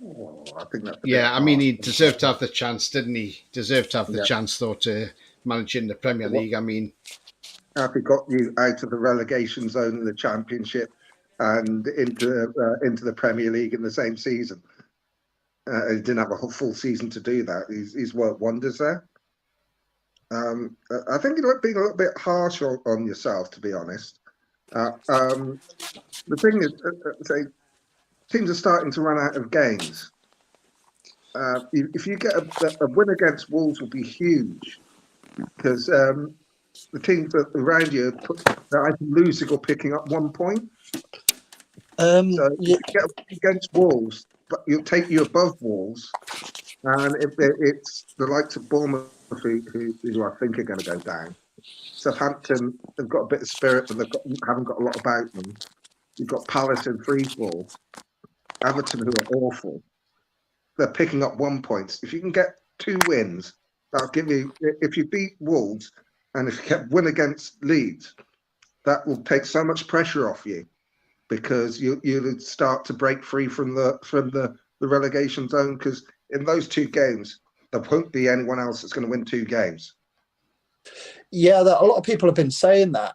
Oh, I think that's I mean, he deserved to have the chance, didn't he? Deserved to have the chance, though, to manage in the Premier League. I mean, Happy got you out of the relegation zone in the Championship and into the Premier League in the same season. He didn't have a whole full season to do that. He's worked wonders there. I think you're being a little bit harsh on yourself, to be honest. The thing is, say, teams are starting to run out of games. If you get a win against Wolves, will be huge, because the teams around you are either losing or picking up 1 point. So if you get against Wolves, but you'll take you above Wolves, and if it's the likes of Bournemouth who I think are going to go down. Southampton have got a bit of spirit, but haven't got a lot about them. You've got Palace in free fall, Everton who are awful. They're picking up 1 point. If you can get 2 wins, that'll give you. If you beat Wolves and if you win against Leeds, that will take so much pressure off you, because you'll start to break free from the relegation zone, because in those 2 games there won't be anyone else that's going to win 2 games. Yeah, a lot of people have been saying that,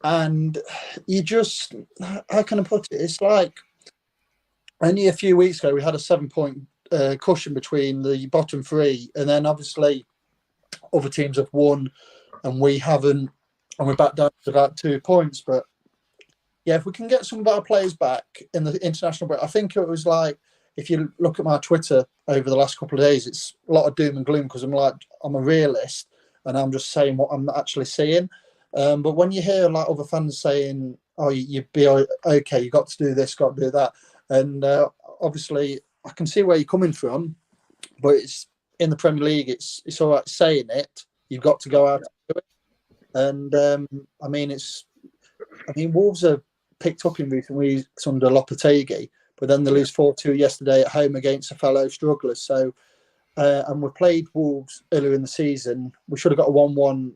and you just, how can I put it? It's like only a few weeks ago we had a 7-point cushion between the bottom 3, and then obviously other teams have won and we haven't, and we're back down to about 2 points. But yeah, if we can get some of our players back in the international break, I think it was like, if you look at my Twitter over the last couple of days, it's a lot of doom and gloom, because I'm a realist and I'm just saying what I'm actually seeing. But when you hear like other fans saying, "Oh, you'd be okay, you got to do this, got to do that," and obviously I can see where you're coming from, but it's in the Premier League. It's all right saying it. You've got to go out and do it. And I mean, Wolves are picked up in recent weeks under Lopetegui, but then they lose 4-2 yesterday at home against a fellow struggler. So, and we played Wolves earlier in the season. We should have got a 1-1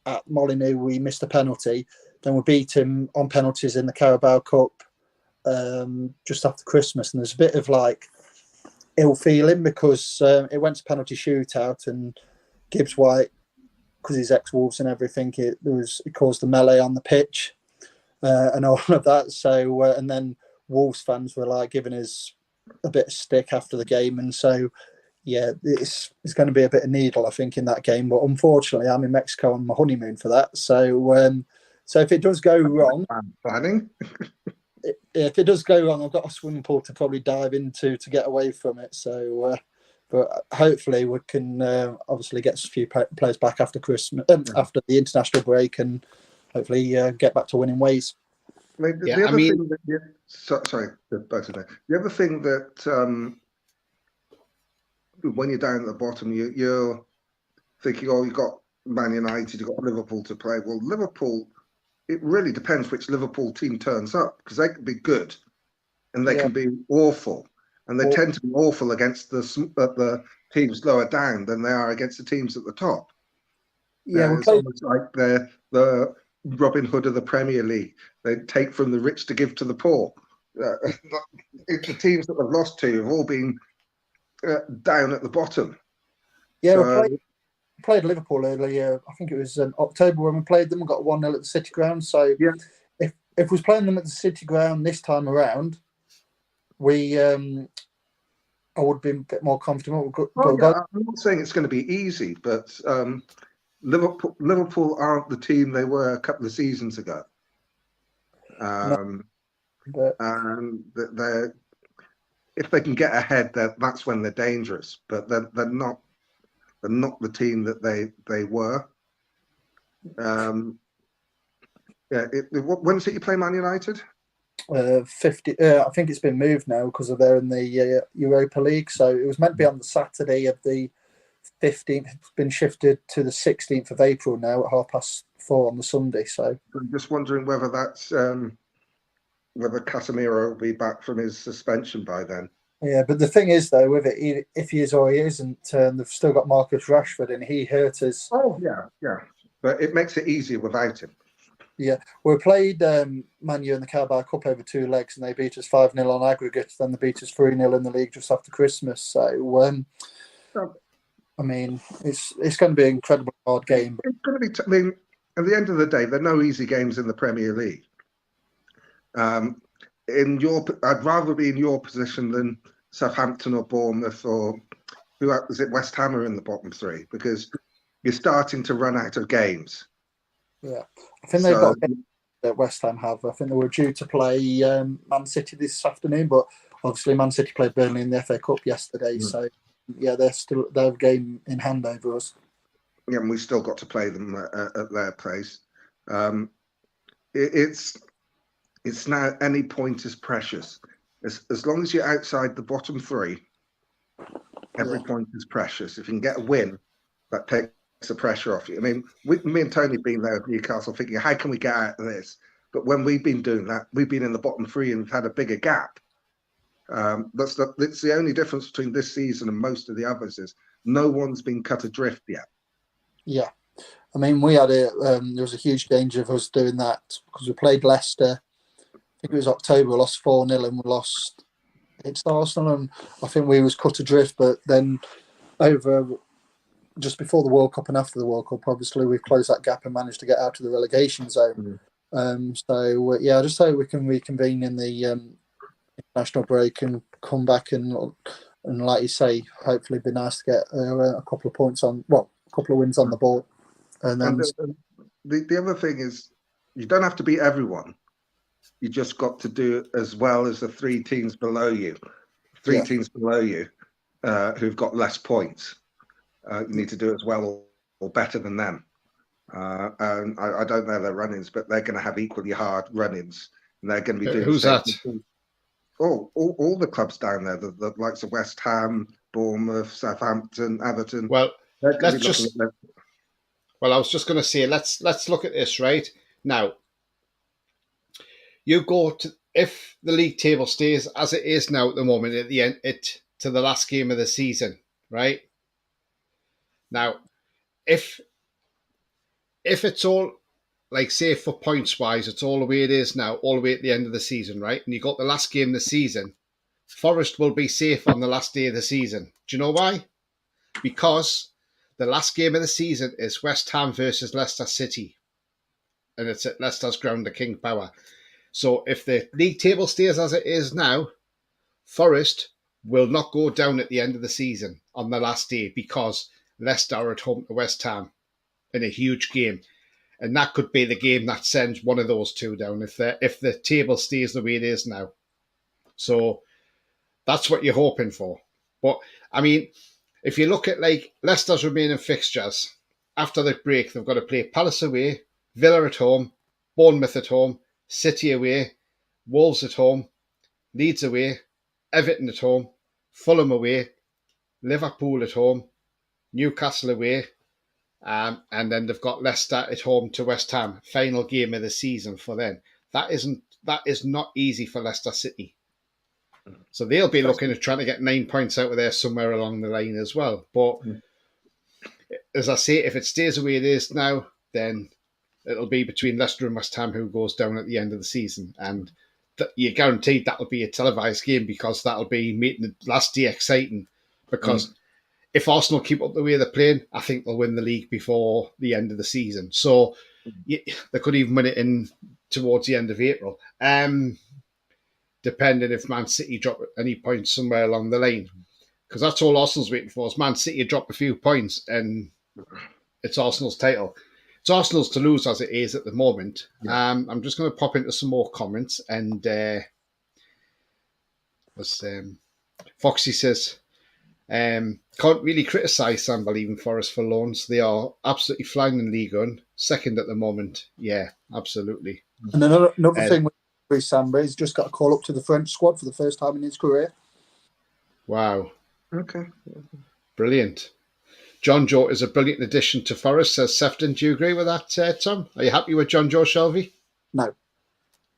at Molineux. We missed a penalty. Then we beat him on penalties in the Carabao Cup just after Christmas. And there's a bit of like ill feeling, because it went to penalty shootout, and Gibbs White, because he's ex-Wolves and everything, it caused a melee on the pitch and all of that. So, and then Wolves fans were like giving us a bit of stick after the game, and so yeah, it's going to be a bit of needle, I think, in that game. But unfortunately, I'm in Mexico on my honeymoon for that. So, so if it does go wrong, if it does go wrong, I've got a swimming pool to probably dive into to get away from it. So, but hopefully we can obviously get a few players back after Christmas, after the international break, and hopefully get back to winning ways. The other thing that sorry, both of them. The other thing that when you're down at the bottom, you're thinking, oh, you've got Man United, you've got Liverpool to play. Well, Liverpool, it really depends which Liverpool team turns up, because they can be good and they can be awful, and they tend to be awful against the teams lower down than they are against the teams at the top. Yeah, it's almost like they're the Robin Hood of the Premier League. They take from the rich to give to the poor. The teams that they've lost to have all been down at the bottom. Yeah, so, we played Liverpool earlier. I think it was in October when we played them. We got 1-0 at the City Ground. So yeah, if we was playing them at the City Ground this time around, I would have been a bit more comfortable. I'm not saying it's going to be easy, but Liverpool aren't the team they were a couple of seasons ago. And they're, if they can get ahead, that's when they're dangerous. But they're not the team that they were. When is it you play Man United? 50. I think it's been moved now because they're in the Europa League. So it was meant to be on the Saturday of the 15th, it's been shifted to the 16th of April now at 4:30 on the Sunday. So I'm just wondering whether that's whether Casemiro will be back from his suspension by then. yeah, but the thing is though, with it, if he is or he isn't, they've still got Marcus Rashford, and he hurt us. Oh yeah, but it makes it easier without him. Yeah, we played Man U in the Carabao Cup over 2 legs, and they beat us 5-0 on aggregate. Then they beat us 3-0 in the league just after Christmas. So, I mean, it's going to be an incredibly hard game. It's going to be. I mean, at the end of the day, there are no easy games in the Premier League. I'd rather be in your position than Southampton or Bournemouth or is it West Ham are in the bottom 3, because you're starting to run out of games. Yeah, I think they've got a game that West Ham have. I think they were due to play Man City this afternoon, but obviously Man City played Burnley in the FA Cup yesterday. So yeah, they have a game in hand over us. Yeah, and we still got to play them at their place. It's now any point is precious. As long as you're outside the bottom 3, every point is precious. If you can get a win, that takes the pressure off you. I mean, me and Tony have been there at Newcastle thinking, how can we get out of this? But when we've been doing that, we've been in the bottom 3 and we've had a bigger gap. That's the only difference between this season and most of the others is no one's been cut adrift yet. Yeah, I mean, we had there was a huge danger of us doing that because we played Leicester. I think it was October. We lost 4-0 and we lost against Arsenal, and I think we was cut adrift. But then over just before the World Cup and after the World Cup, obviously we've closed that gap and managed to get out of the relegation zone. So I just hope we can reconvene in the international break and come back and like you say, hopefully be nice to get a couple of points on, a couple of wins on the board. And then the other thing is, you don't have to beat everyone. You just got to do as well as the 3 teams below you. Teams below you who've got less points. You need to do as well or better than them. And I don't know their run-ins, but they're going to have equally hard run-ins. And they're going to be doing who's that? All the clubs down there, the likes of West Ham, Bournemouth, Southampton, Everton. Well, let's just. Well, I was just going to say, let's look at this right now. You go to, if the league table stays as it is now at the moment, at the end, to the last game of the season, right? Now, if it's all, like say for points wise, it's all the way it is now, all the way at the end of the season, right? And you got the last game of the season, Forest will be safe on the last day of the season. Do you know why? Because the last game of the season is West Ham versus Leicester City. And it's at Leicester's ground, the King Power. So if the league table stays as it is now, Forest will not go down at the end of the season on the last day because Leicester are at home to West Ham in a huge game. And that could be the game that sends one of those two down if the table stays the way it is now. So that's what you're hoping for. But, I mean, if you look at like Leicester's remaining fixtures, after the break, they've got to play Palace away, Villa at home, Bournemouth at home, City away, Wolves at home, Leeds away, Everton at home, Fulham away, Liverpool at home, Newcastle away, and then they've got Leicester at home to West Ham. Final game of the season for them. That is not easy for Leicester City. So they'll be looking at trying to get 9 points out of there somewhere along the line as well. But as I say, if it stays the way it is now, then it'll be between Leicester and West Ham who goes down at the end of the season. And you're guaranteed that'll be a televised game because that'll be making the last day exciting. Because if Arsenal keep up the way they're playing, I think they'll win the league before the end of the season. So they could even win it towards the end of April. Depending if Man City drop any points somewhere along the line. Because that's all Arsenal's waiting for, is Man City drop a few points and it's Arsenal's title. It's Arsenal's to lose as it is at the moment. Yeah. I'm just going to pop into some more comments. And Foxy says, can't really criticise Samba leaving Forest for loans. They are absolutely flying in League One, second at the moment. Yeah, absolutely. And another thing with Samba, he's just got a call up to the French squad for the first time in his career. Wow. Okay. Brilliant. John Joe is a brilliant addition to Forest, says Sefton. Do you agree with that, Tom? Are you happy with John Joe Shelby? No.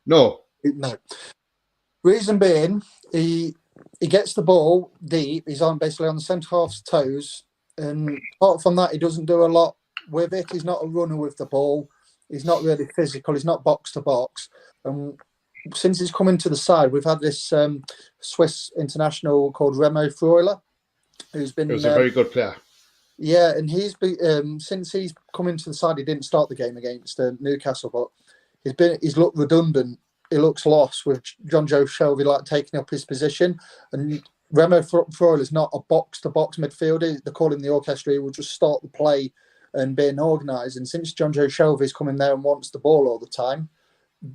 No. Reason being, he gets the ball deep. He's basically on the centre half's toes, and apart from that, he doesn't do a lot with it. He's not a runner with the ball. He's not really physical. He's not box to box. And since he's come into the side, we've had this Swiss international called Remo Freuler, who's been. He was a very good player. Yeah, and he's been since he's come into the side. He didn't start the game against Newcastle, but he's looked redundant. He looks lost with John Joe Shelby taking up his position, and Remo Freuler is not a box-to-box midfielder. They call him the orchestra. He will just start the play and being organised. And since John Joe Shelby's come in there and wants the ball all the time,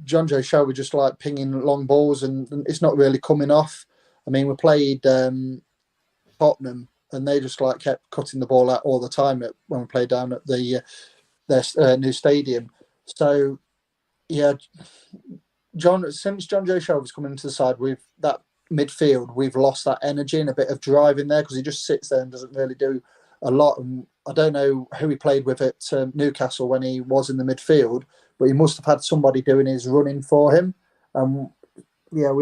John Joe Shelby just pinging long balls, and it's not really coming off. I mean, we played Tottenham, and they just kept cutting the ball out all the time when we played down at their new stadium. So, yeah. Since John Joe Shelby's come into the side, that midfield, we've lost that energy and a bit of drive in there because he just sits there and doesn't really do a lot. And I don't know who he played with at Newcastle when he was in the midfield, but he must have had somebody doing his running for him. Him and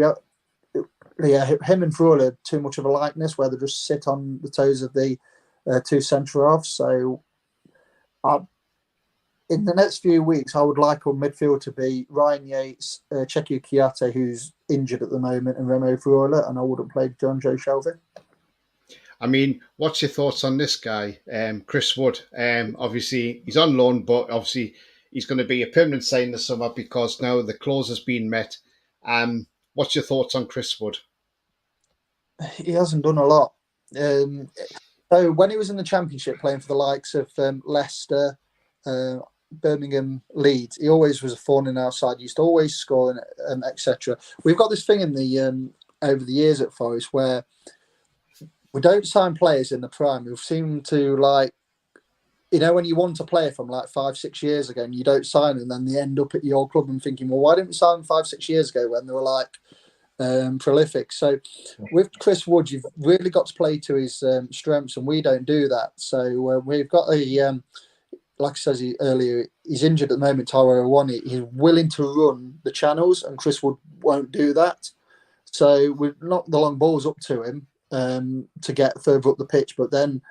Freuler too much of a likeness where they just sit on the toes of the two centre halves. So, in the next few weeks, I would like our midfield to be Ryan Yates, Cheku Kiyate, who's injured at the moment, and Remo Freuler, and I wouldn't play John Joe Shelby. I mean, what's your thoughts on this guy, Chris Wood? Obviously, he's on loan, but obviously he's going to be a permanent sign this summer because now the clause has been met. What's your thoughts on Chris Wood? He hasn't done a lot. So when he was in the Championship playing for the likes of Leicester, Birmingham, Leeds, he always was a thorn in our side. He used to always score and etc. We've got this thing in the over the years at Forest where we don't sign players in the prime. We seem to when you want a player from 5-6 years ago and you don't sign them, then they end up at your club and thinking, well, why didn't we sign them 5-6 years ago when they were prolific? So with Chris Wood, you've really got to play to his strengths, and we don't do that. So we've got like I said earlier, he's injured at the moment, Tyrone Awoniyi. He's willing to run the channels, and Chris Wood won't do that. So we've knocked the long balls up to him to get further up the pitch, but then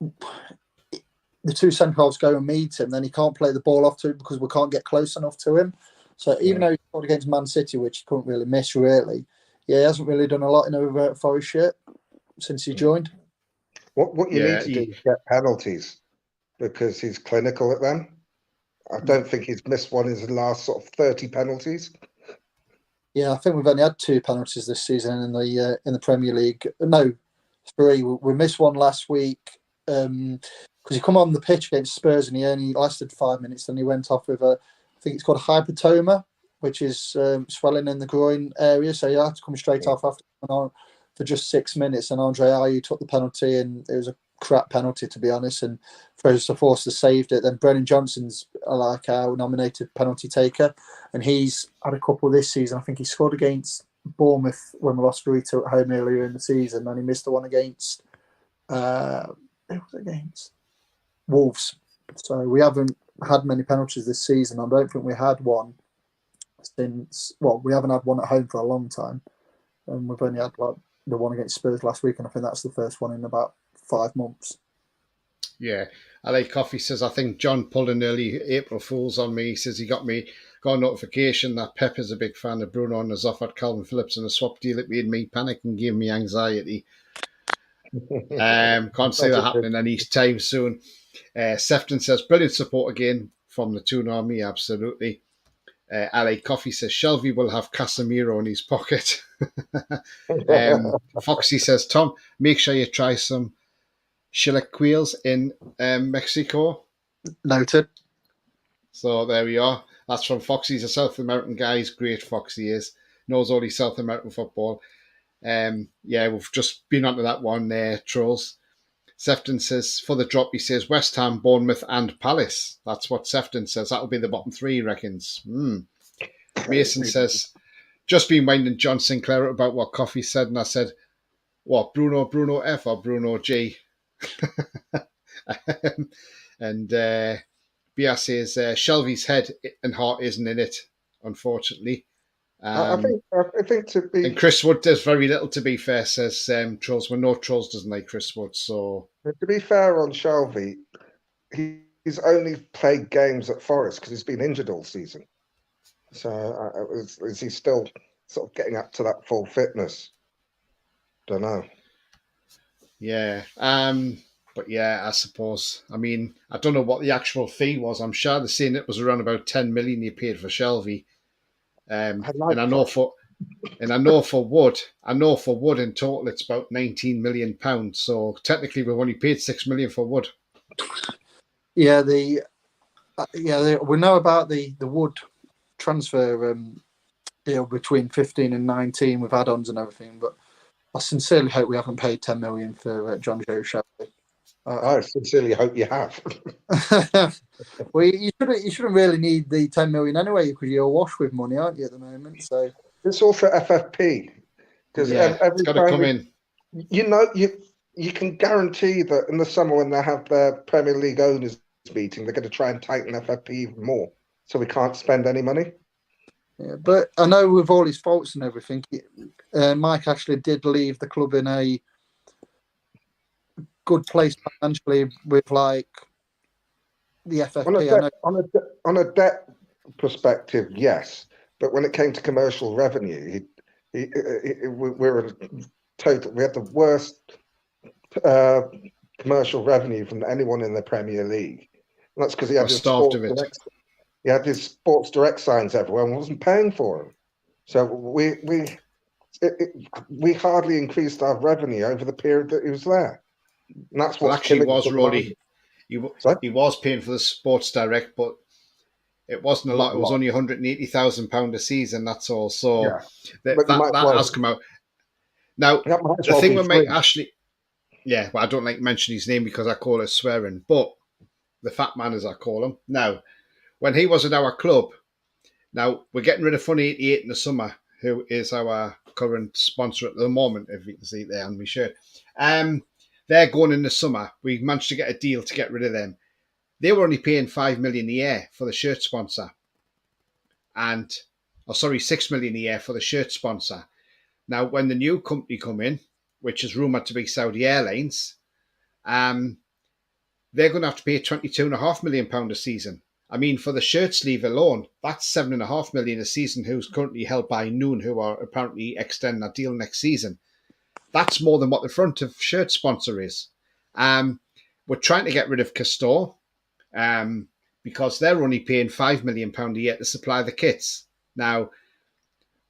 the two centre halves go and meet him, then he can't play the ball off to him because we can't get close enough to him. So even though he scored against Man City, which he couldn't really miss, he hasn't really done a lot in over Forest shirt since he joined. What you need to do is get penalties, because he's clinical at them. I don't think he's missed one in his last sort of 30 penalties. Yeah, I think we've only had 2 penalties this season in the Premier League. No, 3. We missed one last week because he come on the pitch against Spurs and he only lasted 5 minutes. Then he went off with I think it's called hypertoma, which is swelling in the groin area. So he had to come straight off after for just 6 minutes. And Andre Ayew took the penalty, and it was a crap penalty, to be honest, and Fraser Forster saved it. Then Brennan Johnson's our nominated penalty taker, and he's had a couple this season. I think he scored against Bournemouth when we lost 3-2 at home earlier in the season, and he missed the one against Wolves. So we haven't had many penalties this season. I don't think we had one we haven't had one at home for a long time, and we've only had the one against Spurs last week, and I think that's the first one in about 5 months. Yeah, LA Coffee says, I think John pulled an early April Fool's on me. He says he got a notification that Pep is a big fan of Bruno and has offered Calvin Phillips in a swap deal. It made me panic and gave me anxiety. Can't see that happening any time soon. Sefton says, brilliant support again from the Toon Army, absolutely. LA Coffee says, Shelby will have Casemiro in his pocket. Foxy says, Tom, make sure you try some chilaquiles in Mexico. Noted. So there we are. That's from Foxy. He's a South American guy. He's great, Foxy is. Knows all his South American football. We've just been onto that one there, Trolls. Sefton says, for the drop, he says, West Ham, Bournemouth and Palace. That's what Sefton says. That'll be the bottom 3, he reckons. Mason says, just been winding John Sinclair about what Coffee said, and I said, what, Bruno F or Bruno G? And Bia says Shelby's head and heart isn't in it, unfortunately. I think to be And Chris Wood does very little, to be fair, says Trolls. Well, no, Trolls doesn't like Chris Wood, so... fair on Shelby, he's only played games at Forest because he's been injured all season. So is he still sort of getting up to that full fitness? Don't know. Yeah. But yeah, I suppose. I mean, I don't know what the actual fee was. I'm sure they're saying it was around about 10 million you paid for Shelby. And I know for Wood in total it's about 19 million pounds. So technically we've only paid 6 million for Wood. Yeah, we know about the Wood transfer deal between 15 and 19 with add-ons and everything, but I sincerely hope we haven't paid 10 million for John Joe Shelby. I sincerely hope you have. Well, you shouldn't really need the 10 million anyway, because you're awash with money, aren't you, at the moment? So it's all for FFP because it's got to come in. You know, you can guarantee that in the summer when they have their Premier League owners meeting, they're going to try and tighten FFP even more, so we can't spend any money. Yeah, but I know with all his faults and everything, Mike actually did leave the club in a good place financially with like the FFP. On a debt perspective, yes, but when it came to commercial revenue, we had the worst commercial revenue from anyone in the Premier League. And that's because he had his Sports Direct signs everywhere and wasn't paying for them. So we hardly increased our revenue over the period that he was there. And that's what actually was Roddy. He was paying for the Sports Direct, but it wasn't a lot. It was only £180,000 a season. That's all. So that has come out. Now the thing with Mike Ashley, well, I don't like mentioning his name because I call it swearing, but the fat man, as I call him. Now, when he was at our club, now we're getting rid of Fun 88 in the summer, who is our current sponsor at the moment, if you can see it there on my shirt. They're going in the summer. We managed to get a deal to get rid of them. They were only paying 5 million a year for the shirt sponsor. 6 million a year for the shirt sponsor. Now, when the new company come in, which is rumoured to be Saudi Airlines, they're going to have to pay £22.5 million a season. I mean, for the shirt sleeve alone, that's £7.5 million a season, who's currently held by Noon, who are apparently extending that deal next season. That's more than what the front of shirt sponsor is. We're trying to get rid of Castor because they're only paying £5 million a year to supply the kits. Now,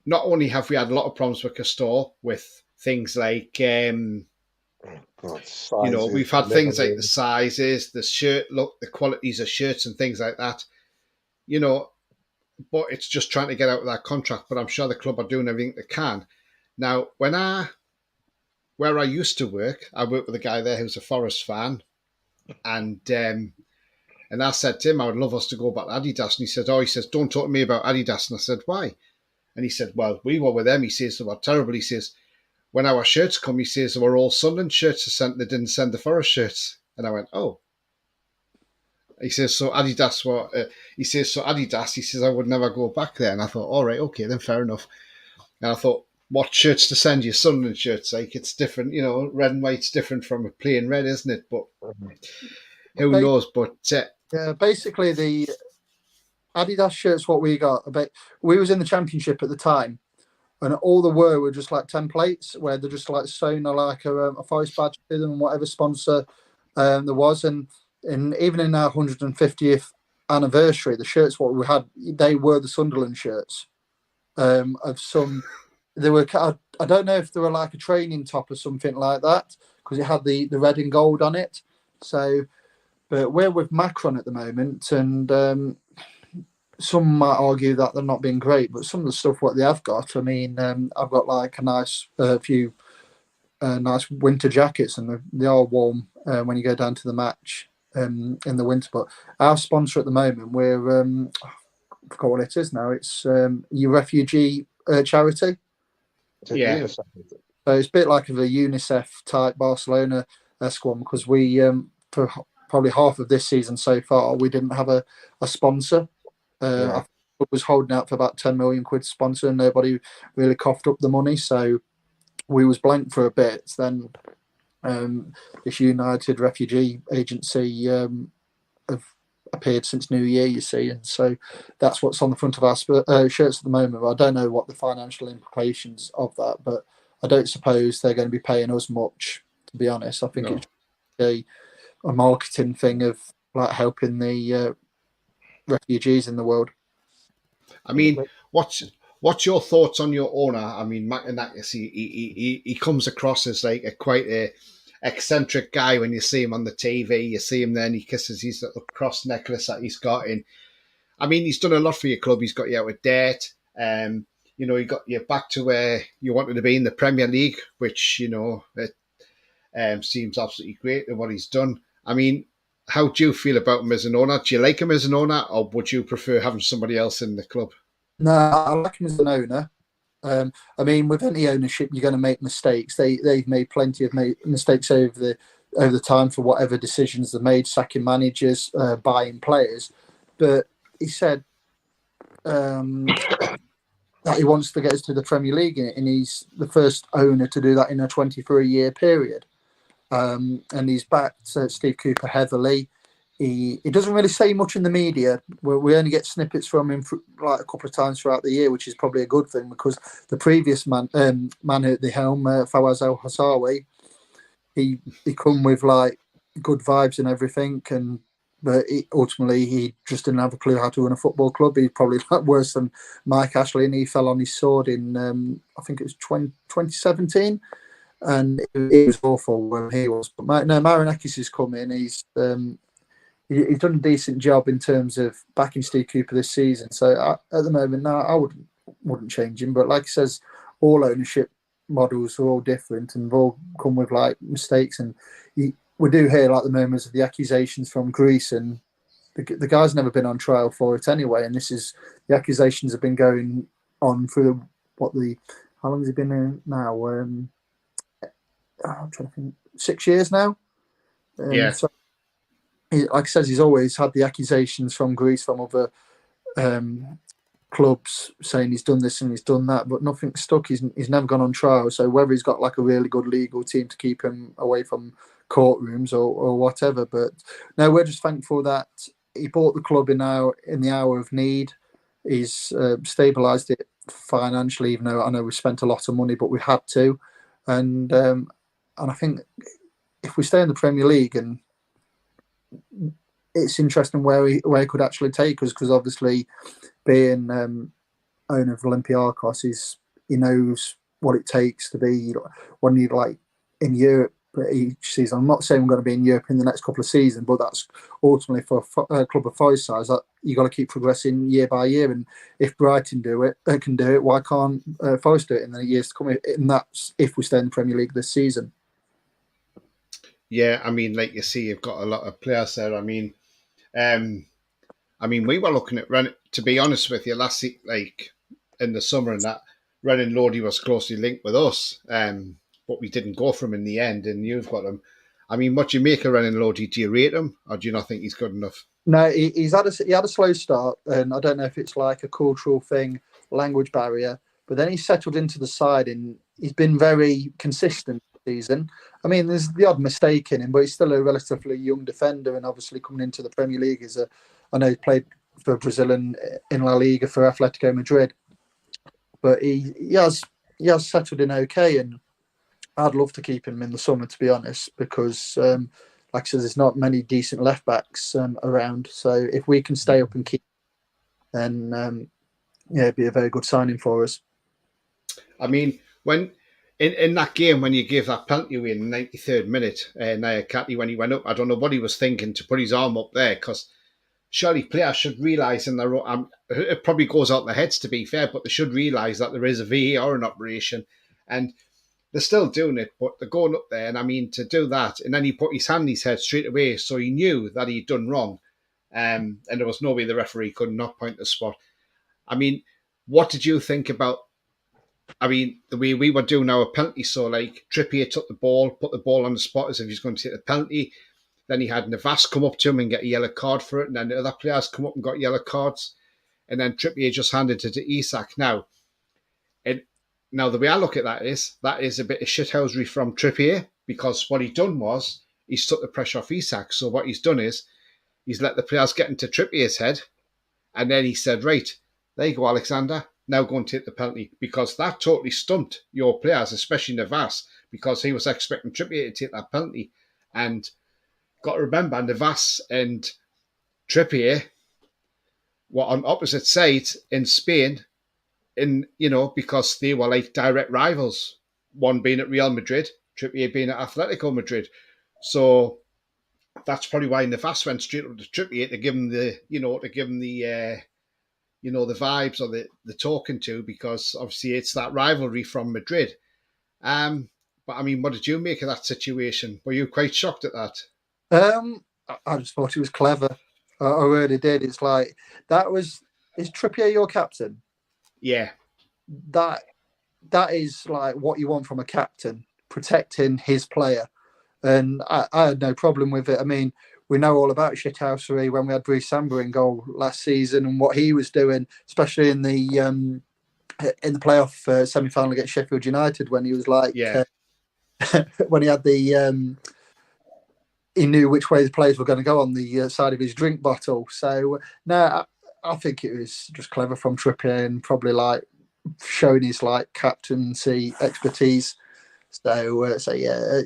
not only have we had a lot of problems with Castor with things like, we've had things like the sizes, the shirt look, the qualities of shirts and things like that, but it's just trying to get out of that contract. But I'm sure the club are doing everything they can. Now, where I used to work, I worked with a guy there who's a Forest fan, and I said to him, I would love us to go back to Adidas. And he said, don't talk to me about Adidas. And I said, why? And he said, well, we were with them. He says, they were terrible. He says, when our shirts come, he says, they were all Sunderland shirts sent. They didn't send the Forest shirts. And I went, oh. He says, so Adidas, he says, I would never go back there. And I thought, all right, okay, then fair enough. And I thought, what shirts to send you? Sunderland shirts, like it's different, red and white's different from a plain red, isn't it? But who knows? But basically the Adidas shirts, what we got, we was in the Championship at the time, and all there were just like templates where they're just like sewn like a Forest badge to them and whatever sponsor there was, and even in our 150th anniversary, the shirts what we had, they were the Sunderland shirts of some. They were, I don't know if they were like a training top or something like that, because it had the red and gold on it. So, but we're with Macron at the moment, and some might argue that they're not being great, but some of the stuff what they have got, I mean, I've got like a nice few nice winter jackets, and they are warm when you go down to the match in the winter. But our sponsor at the moment, we're I forgot what it is now. It's your refugee charity. Yeah. So it's a bit like of a UNICEF type Barcelona squad, because we for probably half of this season so far, we didn't have a sponsor. I think it was holding out for about 10 million quid sponsor, and nobody really coughed up the money. So we was blank for a bit. Then this United Refugee Agency have appeared since New Year, you see, and so that's what's on the front of our shirts at the moment. But I don't know what the financial implications of that, but I don't suppose they're going to be paying us much, to be honest. I think it's a marketing thing of like helping the refugees in the world. I mean, what's your thoughts on your owner? I mean, Makanakis, he comes across as like quite a eccentric guy when you see him on the TV. You see him there and he kisses his little cross necklace that he's got in. I mean, he's done a lot for your club. He's got you out of debt. He got you back to where you wanted to be in the Premier League, which, it seems absolutely great in what he's done. I mean, how do you feel about him as an owner? Do you like him as an owner, or would you prefer having somebody else in the club? No, I like him as an owner. I mean, with any ownership, you're going to make mistakes. They've made plenty of mistakes over the time for whatever decisions they made, sacking managers, buying players. But he said that he wants to get us to the Premier League, and he's the first owner to do that in a 23-year period. And he's backed Steve Cooper heavily. He doesn't really say much in the media. We only get snippets from him like a couple of times throughout the year, which is probably a good thing, because the previous man at the helm, Fawaz El Hassawi, he come with like good vibes and everything, but ultimately he just didn't have a clue how to run a football club. He's probably like worse than Mike Ashley, and he fell on his sword in I think it was 2017. And it was awful when he was. But Marinakis has come in. He's done a decent job in terms of backing Steve Cooper this season. So at the moment, no, I wouldn't change him. But like he says, all ownership models are all different and all come with like mistakes. And we do hear like the murmurs of the accusations from Greece, and the guy's never been on trial for it anyway. And the accusations have been going on for how long has he been in now? I'm trying to think, 6 years now. So, like I says, he's always had the accusations from Greece, from other clubs, saying he's done this and he's done that, but nothing's stuck. He's never gone on trial. So whether he's got like a really good legal team to keep him away from courtrooms or whatever, but no, we're just thankful that he bought the club in the hour of need. He's stabilised it financially, even though I know we spent a lot of money, but we had to. And I think if we stay in the Premier League, and it's interesting where he could actually take us, because obviously being owner of Olympiacos, he knows what it takes to be when you like in Europe each season. I'm not saying we're going to be in Europe in the next couple of seasons, but that's ultimately for a club of Forest size that you got to keep progressing year by year. And if Brighton can do it, why can't Forest do it in the years to come? And that's if we stay in the Premier League this season. Yeah, I mean, like you see, you've got a lot of players there. I mean, we were looking at running. To be honest with you, last like in the summer, and that Renan Lodi was closely linked with us, but we didn't go for him in the end. And you've got him. I mean, what do you make of Renan Lodi? Do you rate him, or do you not think he's good enough? No, he had a slow start, and I don't know if it's like a cultural thing, language barrier. But then he settled into the side, and he's been very consistent this season. I mean, there's the odd mistake in him, but he's still a relatively young defender, and obviously coming into the Premier League I know he played for Brazil and in La Liga for Atletico Madrid, but he has settled in okay, and I'd love to keep him in the summer, to be honest, because like I said, there's not many decent left backs around. So if we can stay up and keep, then it'd be a very good signing for us. I mean, when in that game, when you gave that penalty away in the 93rd minute, Nayakati, when he went up, I don't know what he was thinking to put his arm up there, because surely players should realise in their own, it probably goes out their heads, to be fair, but they should realise that there is a VAR in operation, and they're still doing it, but they're going up there, and I mean, to do that, and then he put his hand in his head straight away, so he knew that he'd done wrong, and there was no way the referee could not point the spot. I mean, what did you think about, I mean, the way we were doing our penalty? So like Trippier took the ball, put the ball on the spot as if he's going to take the penalty. Then he had Navas come up to him and get a yellow card for it, and then the other players come up and got yellow cards, and then Trippier just handed it to Isak. Now the way I look at that is a bit of shithousery from Trippier, because what he done was he's took the pressure off Isak. So what he's done is he's let the players get into Trippier's head, and then he said, right, there you go, Alexander, now go and take the penalty, because that totally stumped your players, especially Navas, because he was expecting Trippier to take that penalty. And got to remember, Navas and Trippier were on opposite sides in Spain, because they were like direct rivals, one being at Real Madrid, Trippier being at Atletico Madrid. So that's probably why Navas went straight up to Trippier to give him the vibes or the talking to, because obviously it's that rivalry from Madrid. But I mean, what did you make of that situation? Were you quite shocked at that? I just thought it was clever. I really did. It's like is Trippier your captain? Yeah. That is like what you want from a captain, protecting his player. And I had no problem with it. I mean, we know all about shithousery when we had Bruce Samba in goal last season and what he was doing, especially in the playoff semi-final against Sheffield United, when he was like, when he had the he knew which way the players were going to go on the side of his drink bottle. So no, I think it was just clever from Trippier and probably like showing his like captaincy expertise. So yeah,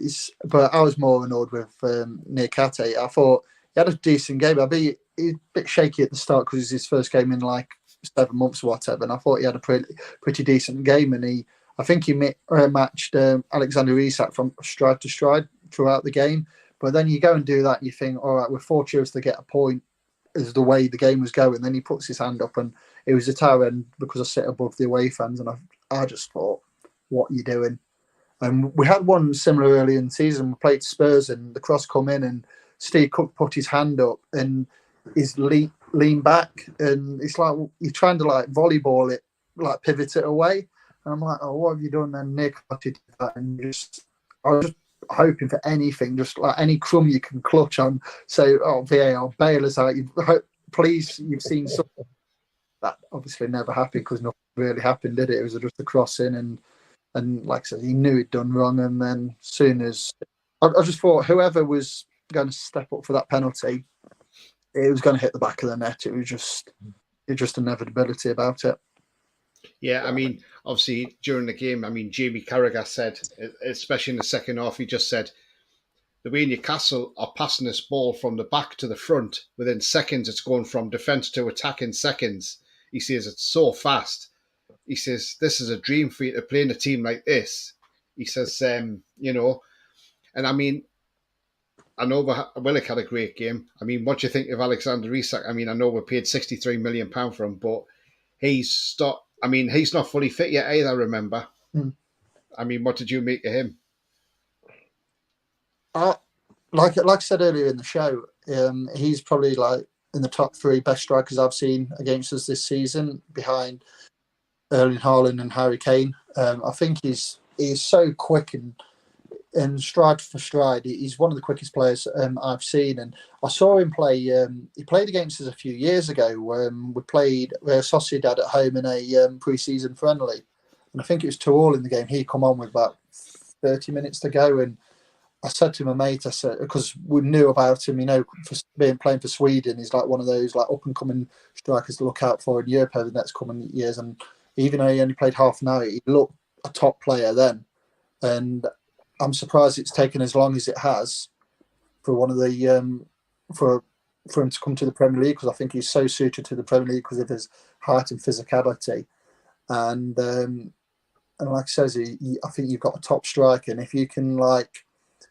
but I was more annoyed with Niakate. I thought he had a decent game. He was a bit shaky at the start because it was his first game in like 7 months or whatever, and I thought he had a pretty decent game. And I think he matched Alexander Isak from stride to stride throughout the game. But then you go and do that, and you think, all right, we're 4 cheers to get a point, as the way the game was going. Then he puts his hand up, and it was at our end because I sit above the away fans, and I just thought, what are you doing? And we had one similar early in the season. We played Spurs, and the cross come in, and Steve Cook put his hand up, and he's lean back, and it's like you're trying to like volleyball it, like pivot it away. And I'm like, oh, what have you done? And Nick did that, and I was just hoping for anything, just like any crumb you can clutch on. So, VAR, bail us out. Please, you've seen something. That obviously never happened because nothing really happened, did it? It was just a crossing, and like I said, he knew he'd done wrong. And then soon as I just thought whoever was going to step up for that penalty, it was going to hit the back of the net. It was just inevitability about it. Yeah, I mean, obviously during the game, I mean, Jamie Carragher said, especially in the second half, he just said, the way Newcastle are passing this ball from the back to the front, within seconds, it's going from defence to attack in seconds. He says it's so fast. He says, this is a dream for you to play in a team like this. He says, and I mean, I know Willock had a great game. I mean, what do you think of Alexander Isak? I mean, I know we paid £63 million for him, but he's not fully fit yet either, remember? I mean, what did you make of him? Like I said earlier in the show, he's probably like in the top 3 best strikers I've seen against us this season, behind Erling Haaland and Harry Kane. I think he's so quick and stride for stride. He's one of the quickest players I've seen. And I saw him play. He played against us a few years ago. We played Sociedad at home in a pre-season friendly, and I think it was 2-2 in the game. He come on with about 30 minutes to go, and I said to my mate, I said, because we knew about him, for playing for Sweden, he's like one of those like up and coming strikers to look out for in Europe over the next coming years. And even though he only played half an hour, he looked a top player then. And I'm surprised it's taken as long as it has for one of the for him to come to the Premier League, because I think he's so suited to the Premier League because of his height and physicality. And like I says, I think you've got a top striker, and if you can like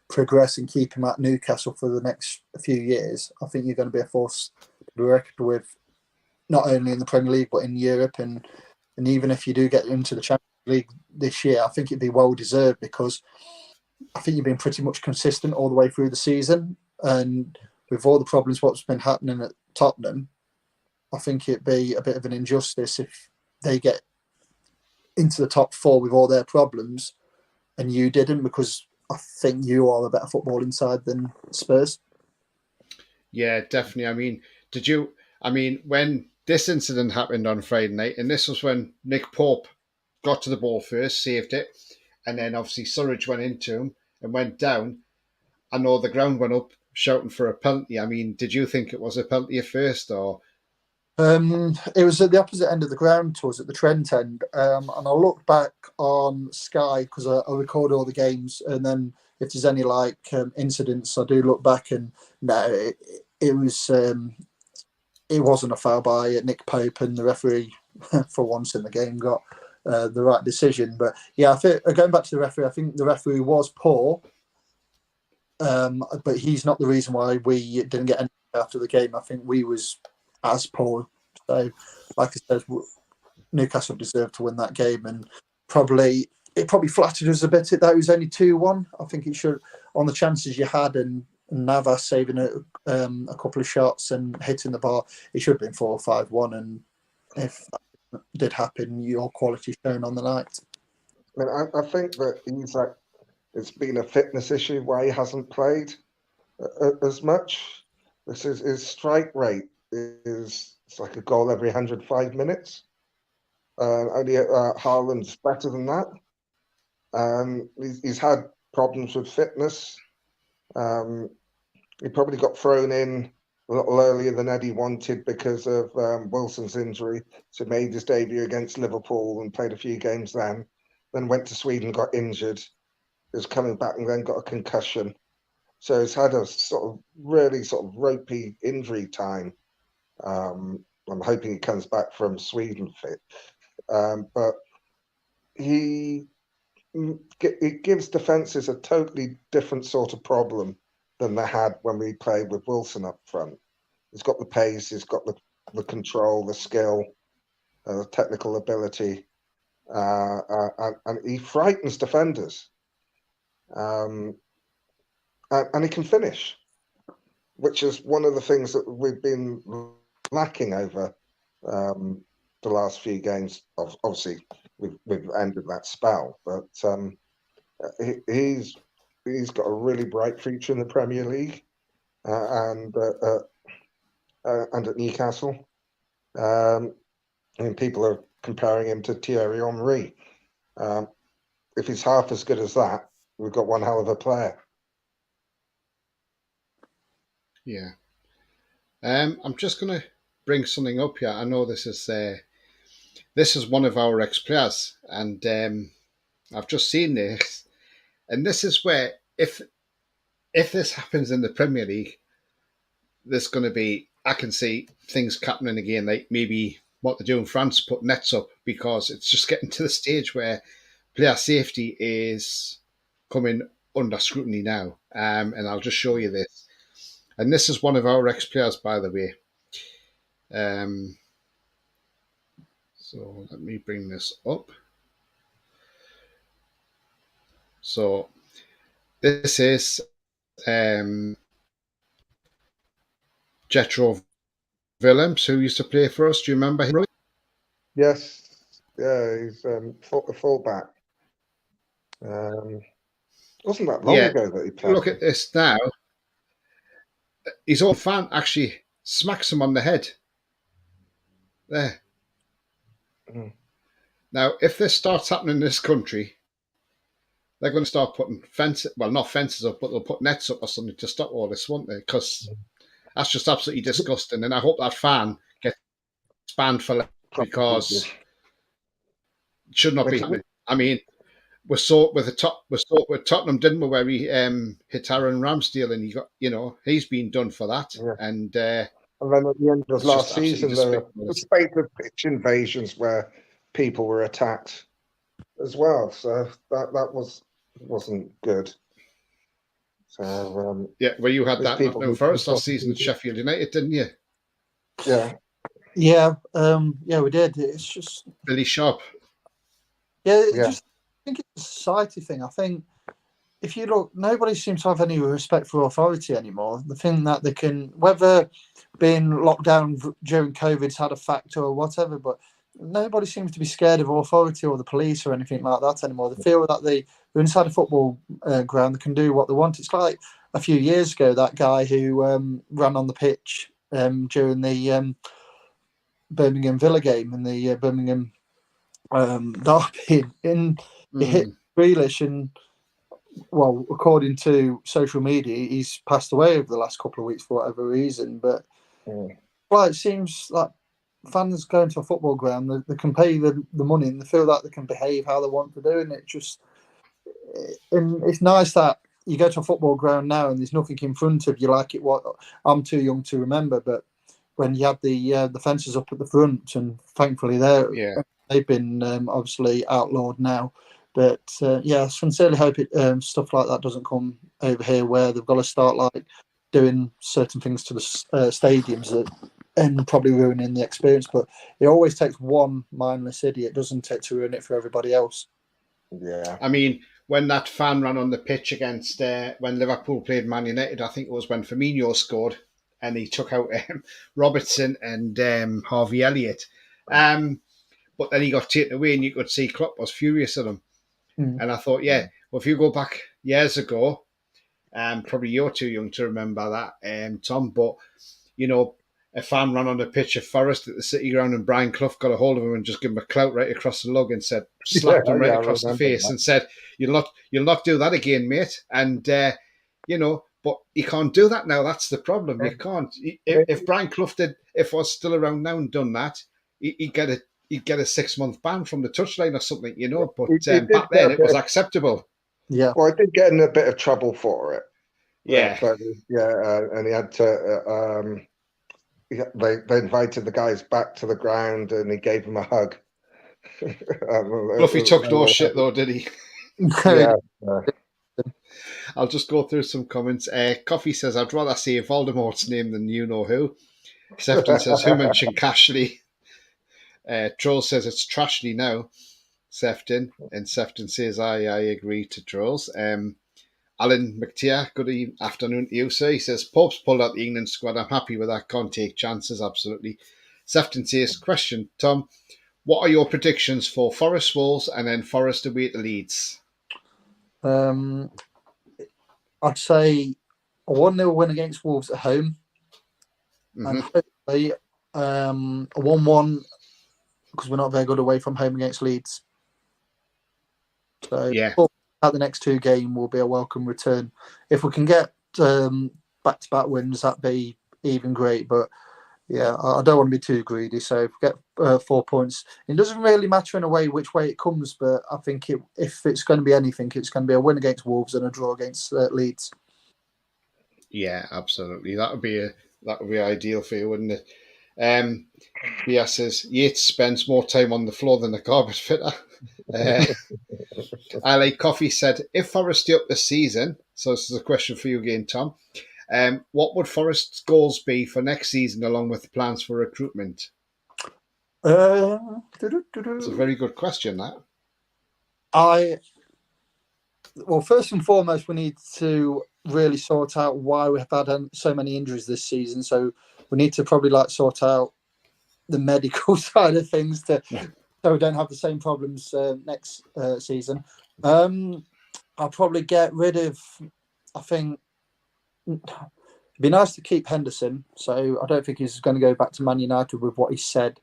progress and keep him at Newcastle for the next few years, I think you're going to be a force to be reckoned with, not only in the Premier League but in Europe. And even if you do get into the Champions League this year, I think it'd be well deserved, because I think you've been pretty much consistent all the way through the season. And with all the problems what's been happening at Tottenham, I think it'd be a bit of an injustice if they get into the top 4 with all their problems and you didn't, because I think you are a better footballing side than Spurs. Yeah, definitely. I mean, did you? I mean, when this incident happened on Friday night, and this was when Nick Pope got to the ball first, saved it, and then obviously Surridge went into him and went down. I know the ground went up shouting for a penalty. I mean, did you think it was a penalty at first, or It was at the opposite end of the ground to us at the Trent end, and I looked back on Sky because I record all the games, and then if there's any incidents, I do look back, and no, it was it wasn't a foul by Nick Pope, and the referee, for once in the game, got the right decision. But yeah, I think going back to the referee, I think the referee was poor, but he's not the reason why we didn't get anything after the game. I think we was as poor. So, like I said, Newcastle deserved to win that game, and it probably flattered us a bit that it was only 2-1. I think it should, on the chances you had, and Navas saving a couple of shots and hitting the bar, it should have been 4 or 5-1. And if that did happen, your quality shown on the night. I mean, I think that it's been a fitness issue why he hasn't played as much. His strike rate is it's like a goal every 105 minutes. Only Haaland's better than that. He's had problems with fitness. He probably got thrown in a little earlier than Eddie wanted because of Wilson's injury. So he made his debut against Liverpool and played a few games then went to Sweden, got injured. He was coming back and then got a concussion. So he's had a really ropey injury time. I'm hoping he comes back from Sweden fit. But it gives defences a totally different sort of problem than they had when we played with Wilson up front. He's got the pace, he's got the control, the skill, the technical ability, and he frightens defenders. And he can finish, which is one of the things that we've been lacking over the last few games. Obviously, we've ended that spell, but he's got a really bright future in the Premier League and at Newcastle. I mean, people are comparing him to Thierry Henry. If he's half as good as that, we've got one hell of a player. yeah? I'm just going to bring something up here. I know this is one of our ex-players, and I've just seen this, and this is where if this happens in the Premier League, there's going to be, I can see things happening again, like maybe what they do in France, put nets up, because it's just getting to the stage where player safety is coming under scrutiny now. And I'll just show you this. And this is one of our ex-players, by the way. So let me bring this up. So this is Jetro Willems, who used to play for us. Do you remember him? Yes, yeah, he's a fullback. Wasn't that long ago that he played? Look at this now. His own fan actually smacks him on the head. There. Mm. Now, if this starts happening in this country, they're going to start putting fences, well, not fences up, but they'll put nets up or something to stop all this, won't they? Because that's just absolutely disgusting. And I hope that fan gets banned for life, because it should not be happening. I mean, we saw it with Tottenham, didn't we? Where he hit Aaron Ramsdale, and he got, he's been done for that. Yeah. And then at the end of last season, the spate of pitch invasions where people were attacked as well. So that wasn't good. So well, you had that Nottingham Forest last season at Sheffield United, didn't you? Yeah, we did. It's just Billy Sharp. Just I think it's a society thing. I think if you look, nobody seems to have any respect for authority anymore. The thing that they can, whether being locked down during COVID's had a factor or whatever, but nobody seems to be scared of authority or the police or anything like that anymore. They feel that they're inside a football ground, they can do what they want. It's like a few years ago, that guy who ran on the pitch during the Birmingham Villa game and the Birmingham derby, and he hit Grealish, and well, according to social media, he's passed away over the last couple of weeks for whatever reason. But well, it seems like fans going to a football ground, they can pay the money and they feel like they can behave how they want to do, and it's nice that you go to a football ground now and there's nothing in front of you like it was. I'm too young to remember, but when you had the fences up at the front, and thankfully they've been obviously outlawed now. But I sincerely hope stuff like that doesn't come over here, where they've got to start like doing certain things to the stadiums and probably ruining the experience. But it always takes one mindless idiot, doesn't it, to ruin it for everybody else? Yeah. I mean, when that fan ran on the pitch against when Liverpool played Man United, I think it was when Firmino scored and he took out Robertson and Harvey Elliott. But then he got taken away, and you could see Klopp was furious at him. And I thought, well, if you go back years ago, probably you're too young to remember that, Tom, but, you know, a fan ran on the pitch of Forest at the City Ground, and Brian Clough got a hold of him and just gave him a clout right across the lug and slapped him right across the face and said, you'll not do that again, mate. And, you know, but you can't do that now. That's the problem. You can't. If Brian Clough if I was still around now and done that, he'd get a 6-month ban from the touchline or something, you know. But back then it was acceptable. Yeah. Well, I did get in a bit of trouble for it. Yeah. And he had to. They invited the guys back to the ground, and he gave them a hug. Fluffy took no shit though, did he? Yeah. I'll just go through some comments. Coffee says, I'd rather say Voldemort's name than you know who. Sefton says, who mentioned Cashley? Troll says it's Trashley now, Sefton. And Sefton says, I agree to Trolls. Alan McTeer, good afternoon to you, sir. He says, Pope's pulled out the England squad. I'm happy with that. Can't take chances, absolutely. Sefton says, question, Tom, what are your predictions for Forest Wolves and then Forest away to Leeds? I'd say a 1-0 win against Wolves at home. And hopefully a 1-1, because we're not very good away from home against Leeds. So at the next two games will be a welcome return. If we can get back-to-back wins, that'd be even great. But yeah, I don't want to be too greedy. So if we get 4 points, it doesn't really matter in a way which way it comes. But I think if it's going to be anything, it's going to be a win against Wolves and a draw against Leeds. Yeah, absolutely. That would be ideal for you, wouldn't it? Bia says Yates spends more time on the floor than a carpet fitter. I like Coffee said, if Forest stay up this season, so this is a question for you again, Tom, what would Forest's goals be for next season along with plans for recruitment? It's a very good question, that. Well, first and foremost, we need to really sort out why we've had so many injuries this season. So we need to probably sort out the medical side of things so we don't have the same problems next season. I'll probably get rid of, I think, it'd be nice to keep Henderson. So I don't think he's going to go back to Man United with what he said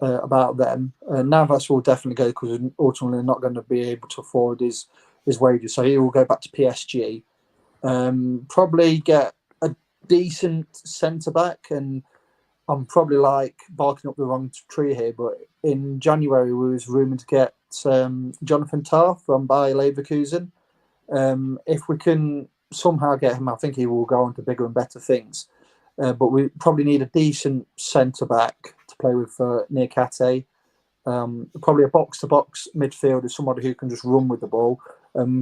about them. Navas will definitely go because ultimately not going to be able to afford his wages. So he will go back to PSG. Probably get a decent centre-back, and I'm probably barking up the wrong tree here, but in January we was rumoured to get Jonathan Tah from Bayer Leverkusen. If we can somehow get him, I think he will go on to bigger and better things. But we probably need a decent centre-back to play with near Kate. Probably a box-to-box midfielder, somebody who can just run with the ball.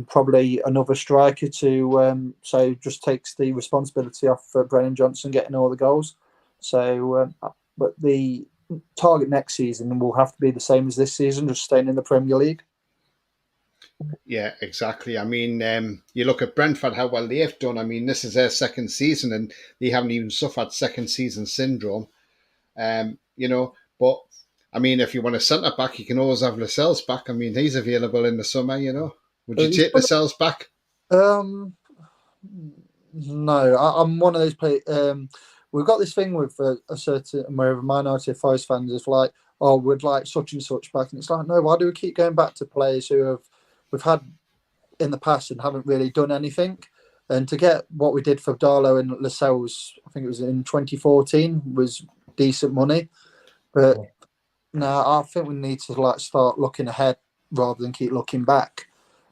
Probably another striker to just takes the responsibility off Brennan Johnson getting all the goals. So, but the target next season will have to be the same as this season, just staying in the Premier League. Yeah, exactly. I mean, you look at Brentford, how well they've done. I mean, this is their second season and they haven't even suffered second season syndrome. But I mean, if you want a centre back, you can always have Lascelles back. I mean, he's available in the summer, Would you take Lascelles back? No, I'm one of those players. We've got this thing with a certain minority of Forest fans is like, oh, we'd like such and such back, and it's like, no, why do we keep going back to players who we've had in the past and haven't really done anything? And to get what we did for Darlow and Lascelles, I think it was in 2014, was decent money. But no, I think we need to like start looking ahead rather than keep looking back.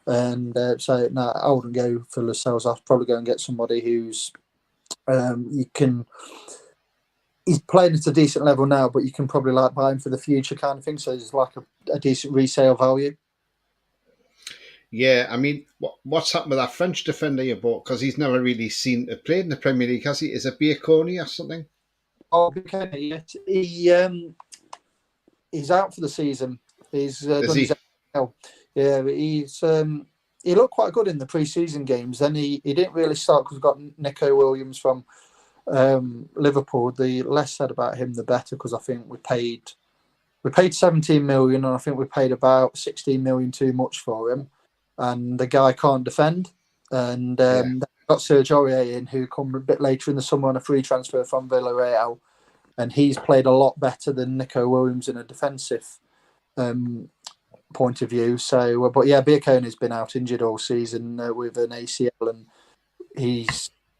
And so no, I wouldn't go for Lascelles. I'd probably go and get somebody who's you can. He's playing at a decent level now, but you can probably like buy him for the future kind of thing. So it's like a decent resale value. Yeah, I mean, what's happened with that French defender you bought? Because he's never really played in the Premier League, has he? Is it Biaconi or something? Oh, okay. He's out for the season. He's done his ACL. Yeah, but he looked quite good in the pre-season games. Then he didn't really start because we got Nico Williams from Liverpool. The less said about him, the better, because I think we paid 17 million, and I think we paid about 16 million too much for him. And the guy can't defend. And they got Serge Aurier in, who come a bit later in the summer on a free transfer from Villarreal, and he's played a lot better than Nico Williams in a defensive point of view. So, but yeah, Biaconi's been out injured all season with an ACL, and I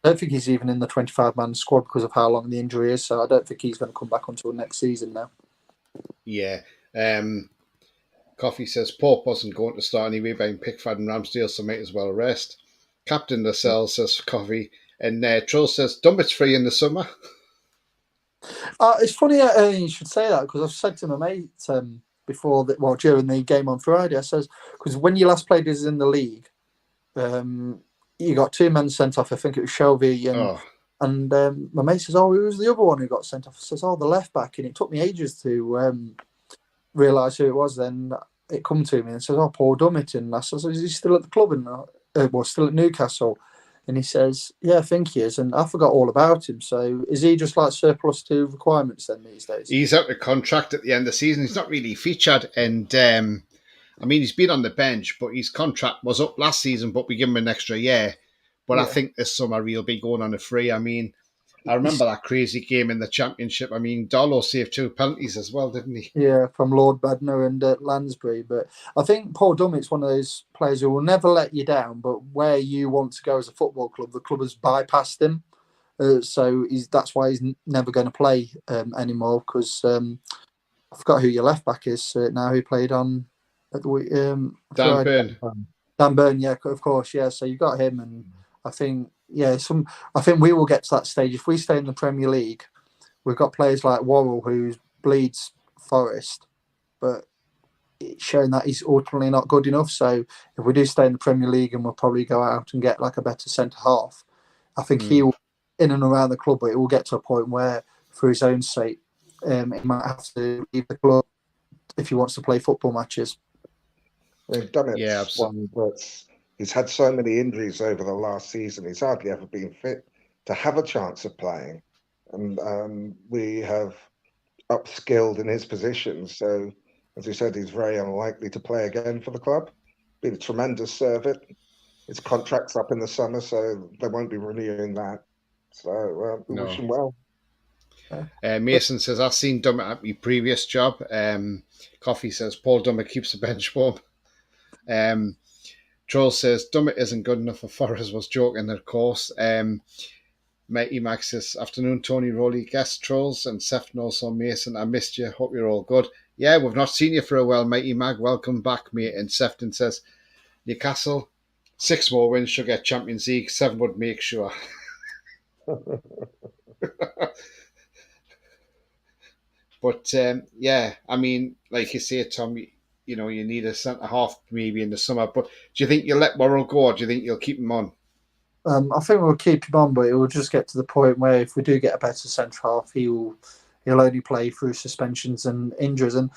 don't think he's even in the 25-man squad because of how long the injury is. So I don't think he's going to come back until next season now. Yeah. Coffee says Pope wasn't going to start anyway behind Pickford and Ramsdale, so might as well rest. Captain Lascelles says Coffee. And Troll says Dummett's free in the summer. It's funny you should say that, because I've said to my mate before that, during the game on Friday, I says, because when you last played us in the league, you got 2 men sent off. I think it was Shelby and my mate says, oh, who was the other one who got sent off? I says, oh, the left back, and it took me ages to realise who it was. Then it come to me and says, oh, Paul Dummett. And I says, is he still at the club? And still at Newcastle. And he says, yeah, I think he is. And I forgot all about him. So is he just like surplus to requirements then these days? He's out of contract at the end of the season. He's not really featured. And I mean, he's been on the bench, but his contract was up last season, but we give him an extra year. But I think this summer he'll be going on a free. I mean, I remember that crazy game in the Championship. I mean, Darlow saved 2 penalties as well, didn't he? Yeah, from Lord Bednar and Lansbury. But I think Paul Dummett's one of those players who will never let you down, but where you want to go as a football club, the club has bypassed him. So that's why he's never going to play anymore, because I forgot who your left back is now, who played on at the Dan Burn. Dan Burn, yeah, of course, yeah. So you got him, and I think I think we will get to that stage if we stay in the Premier League. We've got players like Worrell who bleeds Forest, but it's showing that he's ultimately not good enough. So if we do stay in the Premier League, and we'll probably go out and get like a better centre half, I think he will in and around the club, but it will get to a point where, for his own sake, he might have to leave the club if he wants to play football matches. They've done it. One, but he's had so many injuries over the last season. He's hardly ever been fit to have a chance of playing. And we have upskilled in his position. So, as you said, he's very unlikely to play again for the club. Been a tremendous servant. His contract's up in the summer, so they won't be renewing that. So we wish him well. Mason says, I've seen Dummett at my previous job. Coffee says, Paul Dummett keeps the bench warm. Troll says, Dummett isn't good enough for Forest, was joking, of course. Matey Max says, afternoon, Tony Rowley, guest Trolls, and Seth also Mason, I missed you, hope you're all good. Yeah, we've not seen you for a while, Matey Mag, welcome back, mate. And Sefton says, Newcastle, 6 more wins, should get Champions League, 7 would make sure. But yeah, I mean, like you say, Tom, you know, you need a centre half maybe in the summer. But do you think you'll let Worrell go, or do you think you'll keep him on? I think we'll keep him on, but it will just get to the point where if we do get a better centre half, he'll only play through suspensions and injuries. And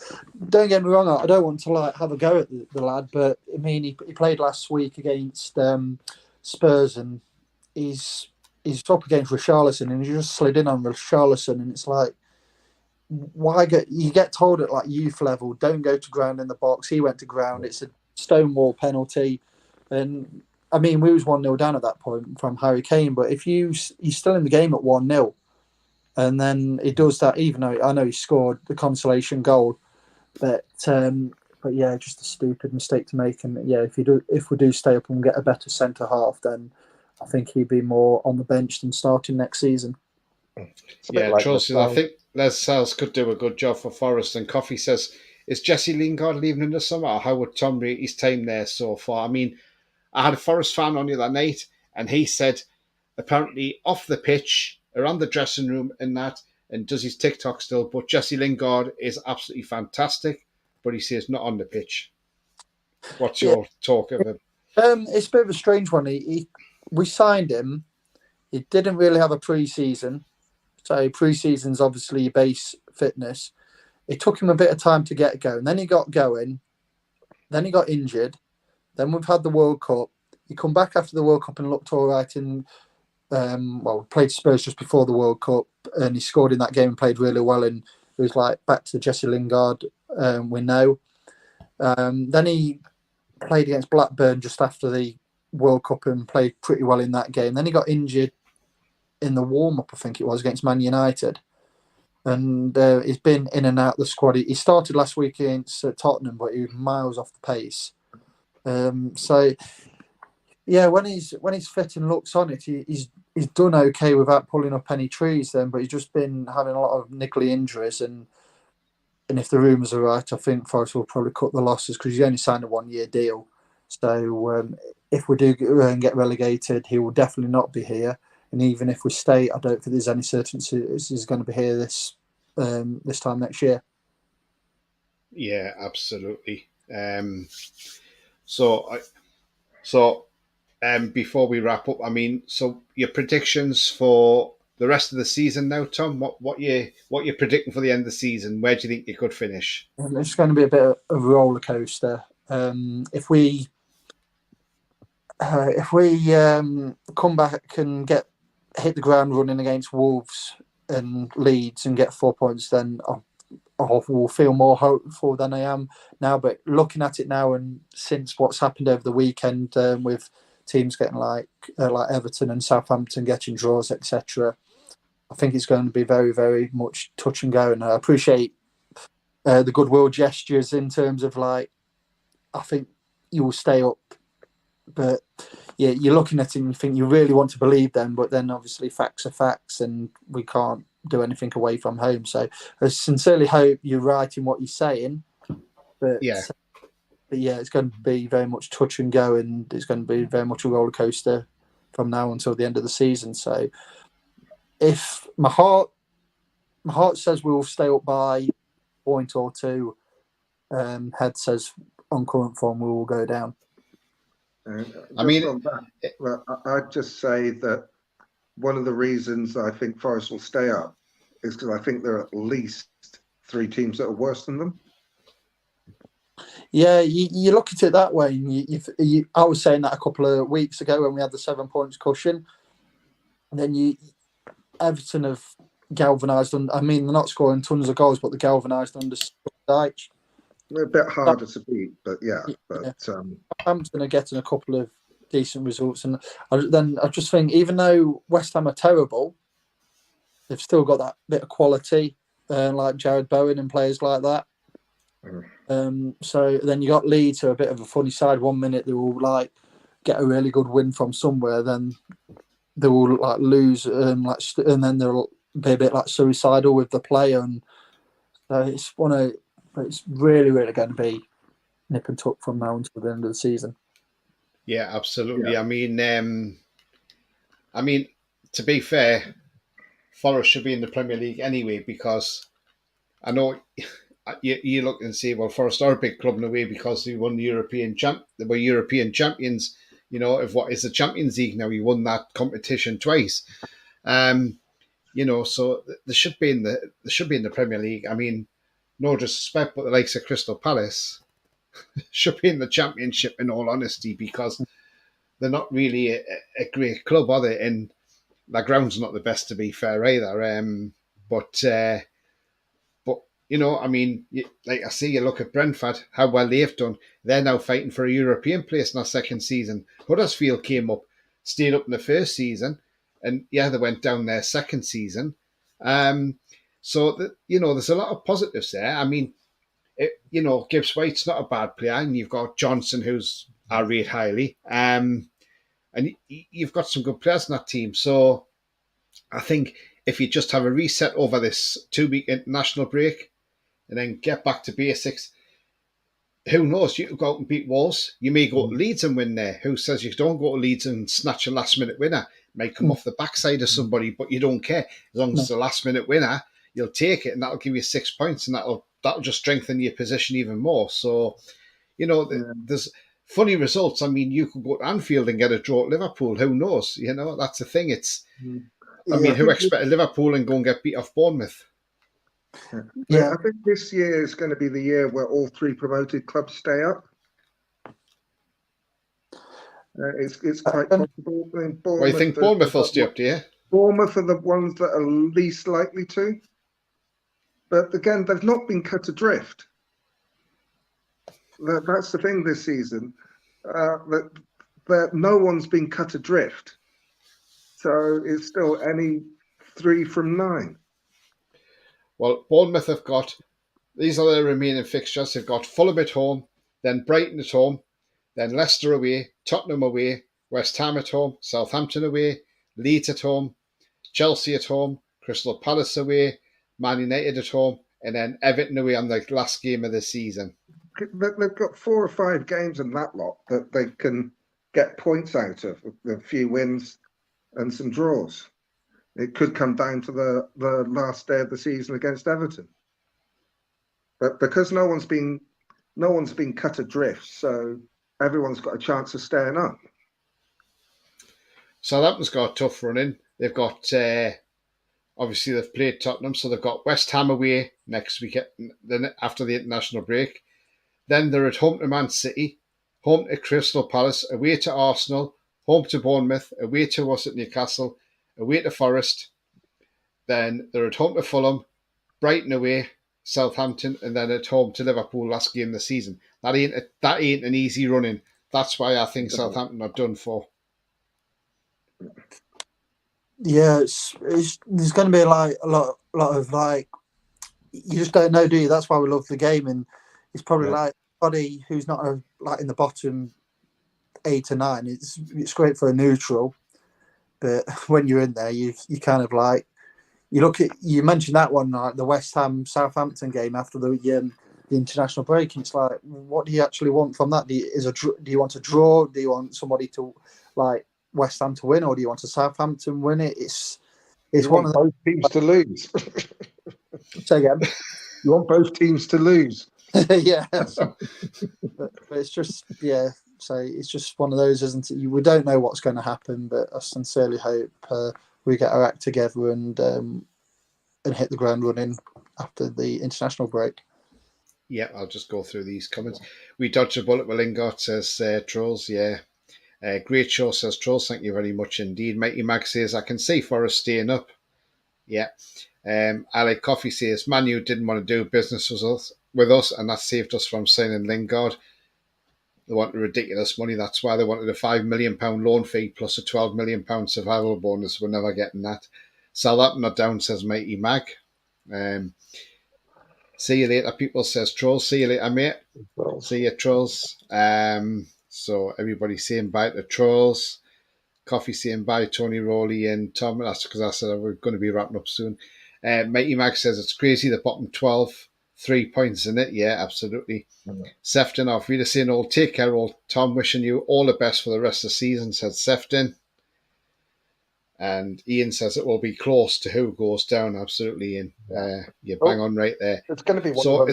don't get me wrong, I don't want to like have a go at the lad, but I mean, he played last week against Spurs, and he's up against Richarlison, and he just slid in on Richarlison, and it's like, why you get told at like youth level, don't go to ground in the box. He went to ground. It's a stonewall penalty, and I mean, we was 1-0 down at that point from Harry Kane, but if he's still in the game at 1-0, and then he does that, even though I know he scored the consolation goal, but yeah, just a stupid mistake to make. And yeah, if we do stay up and get a better centre half, then I think he'd be more on the bench than starting next season. Yeah, like Charles says, I think Les Sales could do a good job for Forest. And Coffee says, is Jesse Lingard leaving in the summer? Or how would Tom rate his time there so far? I mean, I had a Forest fan on the other night, and he said apparently off the pitch, around the dressing room and that, and does his TikTok still, but Jesse Lingard is absolutely fantastic, but he says not on the pitch. What's your talk of him? It's a bit of a strange one. We signed him. He didn't really have a pre-season. So pre-season's obviously your base fitness. It took him a bit of time to get going. Then he got going. Then he got injured. Then we've had the World Cup. He come back after the World Cup and looked all right. And we played Spurs just before the World Cup, and he scored in that game and played really well. And it was like back to the Jesse Lingard we know. Then he played against Blackburn just after the World Cup and played pretty well in that game. Then he got injured in the warm-up, I think it was, against Man United. And he's been in and out of the squad. He started last week against Tottenham, but he was miles off the pace. So, yeah, when he's fit and looks on it, he's done okay without pulling up any trees then, but he's just been having a lot of niggly injuries. And if the rumours are right, I think Forest will probably cut the losses because he's only signed a 1-year deal. So if we do get relegated, he will definitely not be here. And even if we stay, I don't think there's any certainty he's going to be here this time next year. Yeah, absolutely. Before we wrap up, I mean, so your predictions for the rest of the season now, Tom? What you predicting for the end of the season? Where do you think you could finish? It's going to be a bit of a roller coaster. If we come back and hit the ground running against Wolves and Leeds and get 4 points, then I will feel more hopeful than I am now. But looking at it now, and since what's happened over the weekend with teams getting like Everton and Southampton getting draws, etc., I think it's going to be very, very much touch and go. And I appreciate the goodwill gestures in terms of I think you will stay up. But yeah, you're looking at it and you think you really want to believe them, but then obviously facts are facts and we can't do anything away from home. So I sincerely hope you're right in what you're saying. But yeah, it's going to be very much touch and go, and it's going to be very much a roller coaster from now until the end of the season. So if my heart says we will stay up by a point or two, head says on current form we will go down. I'd just say that one of the reasons I think Forest will stay up is because I think there are at least 3 teams that are worse than them. Yeah, you look at it that way. And I was saying that a couple of weeks ago when we had the 7 points cushion. And then Everton have galvanised. I mean, they're not scoring tons of goals, but they're galvanised under Dyche. They're a bit harder to beat, but yeah. Southampton are getting a couple of decent results, and I just think even though West Ham are terrible, they've still got that bit of quality, like Jared Bowen and players like that. So then you got Leeds, who are a bit of a funny side. 1 minute they will get a really good win from somewhere, then they will lose, and then they'll be a bit suicidal with the play, and so it's really, really going to be nip and tuck from now until the end of the season. Yeah, absolutely. Yeah. I mean, to be fair, Forest should be in the Premier League anyway, because I know you look and say, well, Forest are a big club in a way because they won they were European champions, of what is the Champions League now. You won that competition twice. So they should be in the Premier League. I mean, no disrespect, but the likes of Crystal Palace should be in the Championship, in all honesty, because they're not really a great club, are they? And the ground's not the best, to be fair, either. But I mean, like I say, you look at Brentford, how well they've done. They're now fighting for a European place in their second season. Huddersfield came up, stayed up in the first season, and they went down their second season. So there's a lot of positives there. I mean, Gibbs White's not a bad player, and you've got Johnson, who's I rate highly, and you've got some good players in that team. So I think if you just have a reset over this 2-week international break and then get back to basics, who knows? You could go out and beat Wolves. You may go to Leeds and win there. Who says you don't go to Leeds and snatch a last-minute winner? It might come off the backside of somebody, but you don't care. As long as it's a last-minute winner, you'll take it, and that'll give you 6 points, and that'll just strengthen your position even more. So, there's funny results. I mean, you could go to Anfield and get a draw at Liverpool. Who knows? That's the thing. Who expected Liverpool and go and get beat off Bournemouth? Yeah, I think this year is going to be the year where all 3 promoted clubs stay up. It's quite possible. Well, you think Bournemouth will stay up, do you? Bournemouth are the ones that are least likely to. But again, they've not been cut adrift. That's the thing this season. That no one's been cut adrift. So it's still any 3 from 9. Well, Bournemouth have got, these are their remaining fixtures. They've got Fulham at home, then Brighton at home, then Leicester away, Tottenham away, West Ham at home, Southampton away, Leeds at home, Chelsea at home, Crystal Palace away, Man United at home, and then Everton away on the last game of the season. They've got 4 or 5 games in that lot that they can get points out of, a few wins and some draws. It could come down to the last day of the season against Everton. But because no one's been cut adrift, so everyone's got a chance of staying up. Southampton's got a tough run in. They've got, obviously they've played Tottenham, so they've got West Ham away next week after the international break. Then they're at home to Man City, home to Crystal Palace, away to Arsenal, home to Bournemouth, away to us at Newcastle, away to Forest. Then they're at home to Fulham, Brighton away, Southampton, and then at home to Liverpool last game of the season. That ain't an easy run in. That's why I think Southampton are done for. Yeah, it's there's going to be like a lot of like, you just don't know, do you? That's why we love the game, and it's probably like anybody who's not like in the bottom 8 or 9. It's great for a neutral, but when you're in there, you kind of like, you mentioned that one, like the West Ham Southampton game after the international break, and it's like, what do you actually want from that? Do you want a draw? Do you want somebody to like West Ham to win, or do you want a Southampton win it? It's one of both teams to lose. Say again. You want both teams to lose. Yeah, but it's just So it's just one of those, isn't it? We don't know what's going to happen, but I sincerely hope we get our act together and hit the ground running after the international break. Yeah, I'll just go through these comments. We dodged a bullet with Lingard, says Trolls. Yeah. Great show, says Trolls. Thank you very much indeed. Mighty Mag says, I can see Forest staying up. Yeah. Alec Coffee says, Manu didn't want to do business with us, and that saved us from signing Lingard. They wanted ridiculous money. That's why they wanted a £5 million loan fee plus a £12 million survival bonus. We're never getting that. Southampton are down, says Mighty Mag. See you later, people, says Trolls. See you later, mate. See you, Trolls. So everybody saying bye to Trolls. Coffee saying bye, Tony Rowley and Tom. That's because I said we're going to be wrapping up soon. Mighty Mag says it's crazy, the bottom 12, 3 points in it. Yeah, absolutely. Sefton, off Rita saying, all take care, old Tom, wishing you all the best for the rest of the season, said Sefton. And Ian says it will be close to who goes down. Absolutely, Ian. You're bang on right there. It's going to be it's going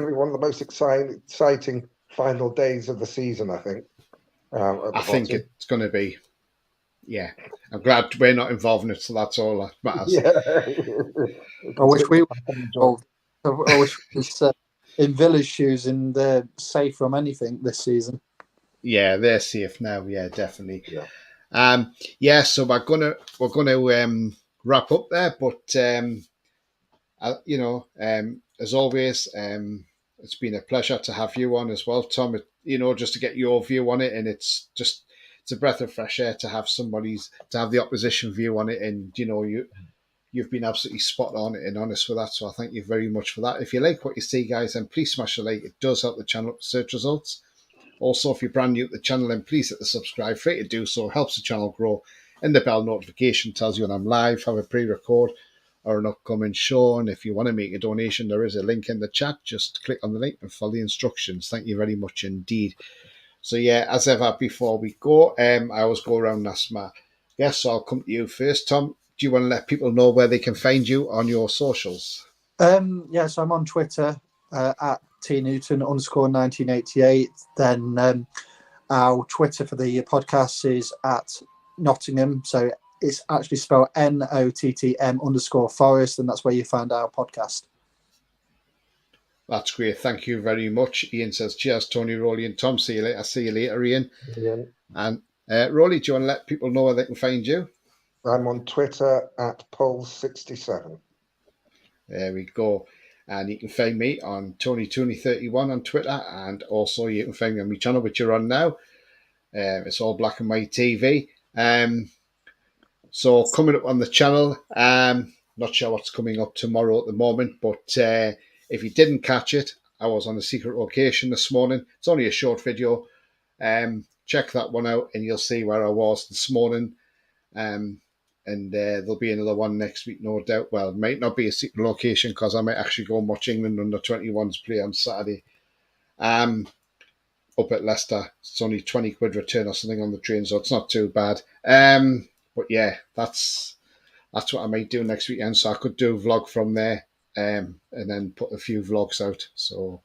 to be one of the most exciting final days of the season, I think. I think it's going to be. Yeah, I'm glad we're not involved in it, so that's all that matters. Yeah. I wish we were involved. I wish we was in Villa's shoes and they're safe from anything this season. Yeah, they're safe now. Yeah, definitely. So we're gonna wrap up there, but as always, it's been a pleasure to have you on as well, Tom. Just to get your view on it, and it's a breath of fresh air to have the opposition view on it, and you've been absolutely spot on and honest with that. So I thank you very much for that. If you like what you see, guys, then please smash the like. It does help the channel up the search results. Also, if you're brand new to the channel, then please hit the subscribe. Free to do so, helps the channel grow. And the bell notification tells you when I'm live, have a pre-record or an upcoming show. And if you want to make a donation, there is a link in the chat. Just click on the link and follow the instructions. Thank you very much indeed. So yeah, as ever, before we go, I always go around and ask my guests. So I'll come to you first, Tom. Do you want to let people know where they can find you on your socials? Yeah, so I'm on Twitter at tnewton_1988. Then our Twitter for the podcast is at Nottingham. So it's actually spelled NOTTM_Forest, and that's where you find our podcast. That's great. Thank you very much. Ian says, cheers, Tony, Rolly, and Tom. See you later. See you later, Ian. Yeah. And Rolly, do you want to let people know where they can find you? I'm on Twitter at Poll67. There we go. And you can find me on TonyTooney31 on Twitter, and also you can find me on my channel, which you're on now. It's all black and white TV. So coming up on the channel, not sure what's coming up tomorrow at the moment, but if you didn't catch it, I was on a secret location this morning. It's only a short video. Check that one out and you'll see where I was this morning. And there'll be another one next week, no doubt. Well, it might not be a secret location because I might actually go and watch England under 21s play on Saturday. Up at Leicester. It's only 20 quid return or something on the train, so it's not too bad. But yeah, that's what I might do next weekend. So I could do a vlog from there, and then put a few vlogs out. So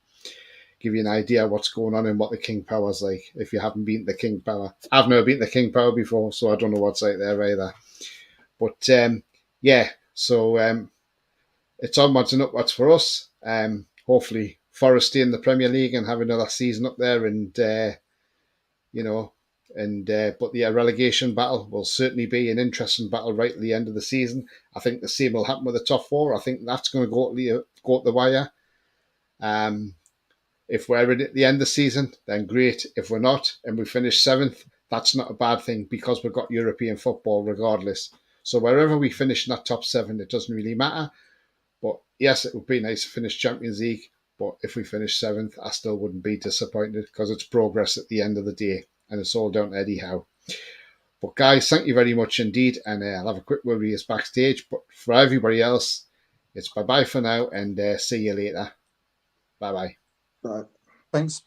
give you an idea of what's going on and what the King Power's like. If you haven't been to the King Power, I've never been to the King Power before, so I don't know what's like there either. But yeah, so it's onwards and upwards for us. Hopefully, Forest stay in the Premier League and have another season up there, and but the relegation battle will certainly be an interesting battle right at the end of the season. I think the same will happen with the top four. I think that's going to go to the wire. If we're in at the end of the season, then great. If we're not and we finish 7th, that's not a bad thing because we've got European football regardless. So wherever we finish in that top 7, it doesn't really matter. But yes, it would be nice to finish Champions League. But if we finish 7th, I still wouldn't be disappointed because it's progress at the end of the day. And it's all down to Eddie Howe. But guys, thank you very much indeed. And I'll have a quick word with you backstage. But for everybody else, it's bye-bye for now and see you later. Bye-bye. Bye. Thanks.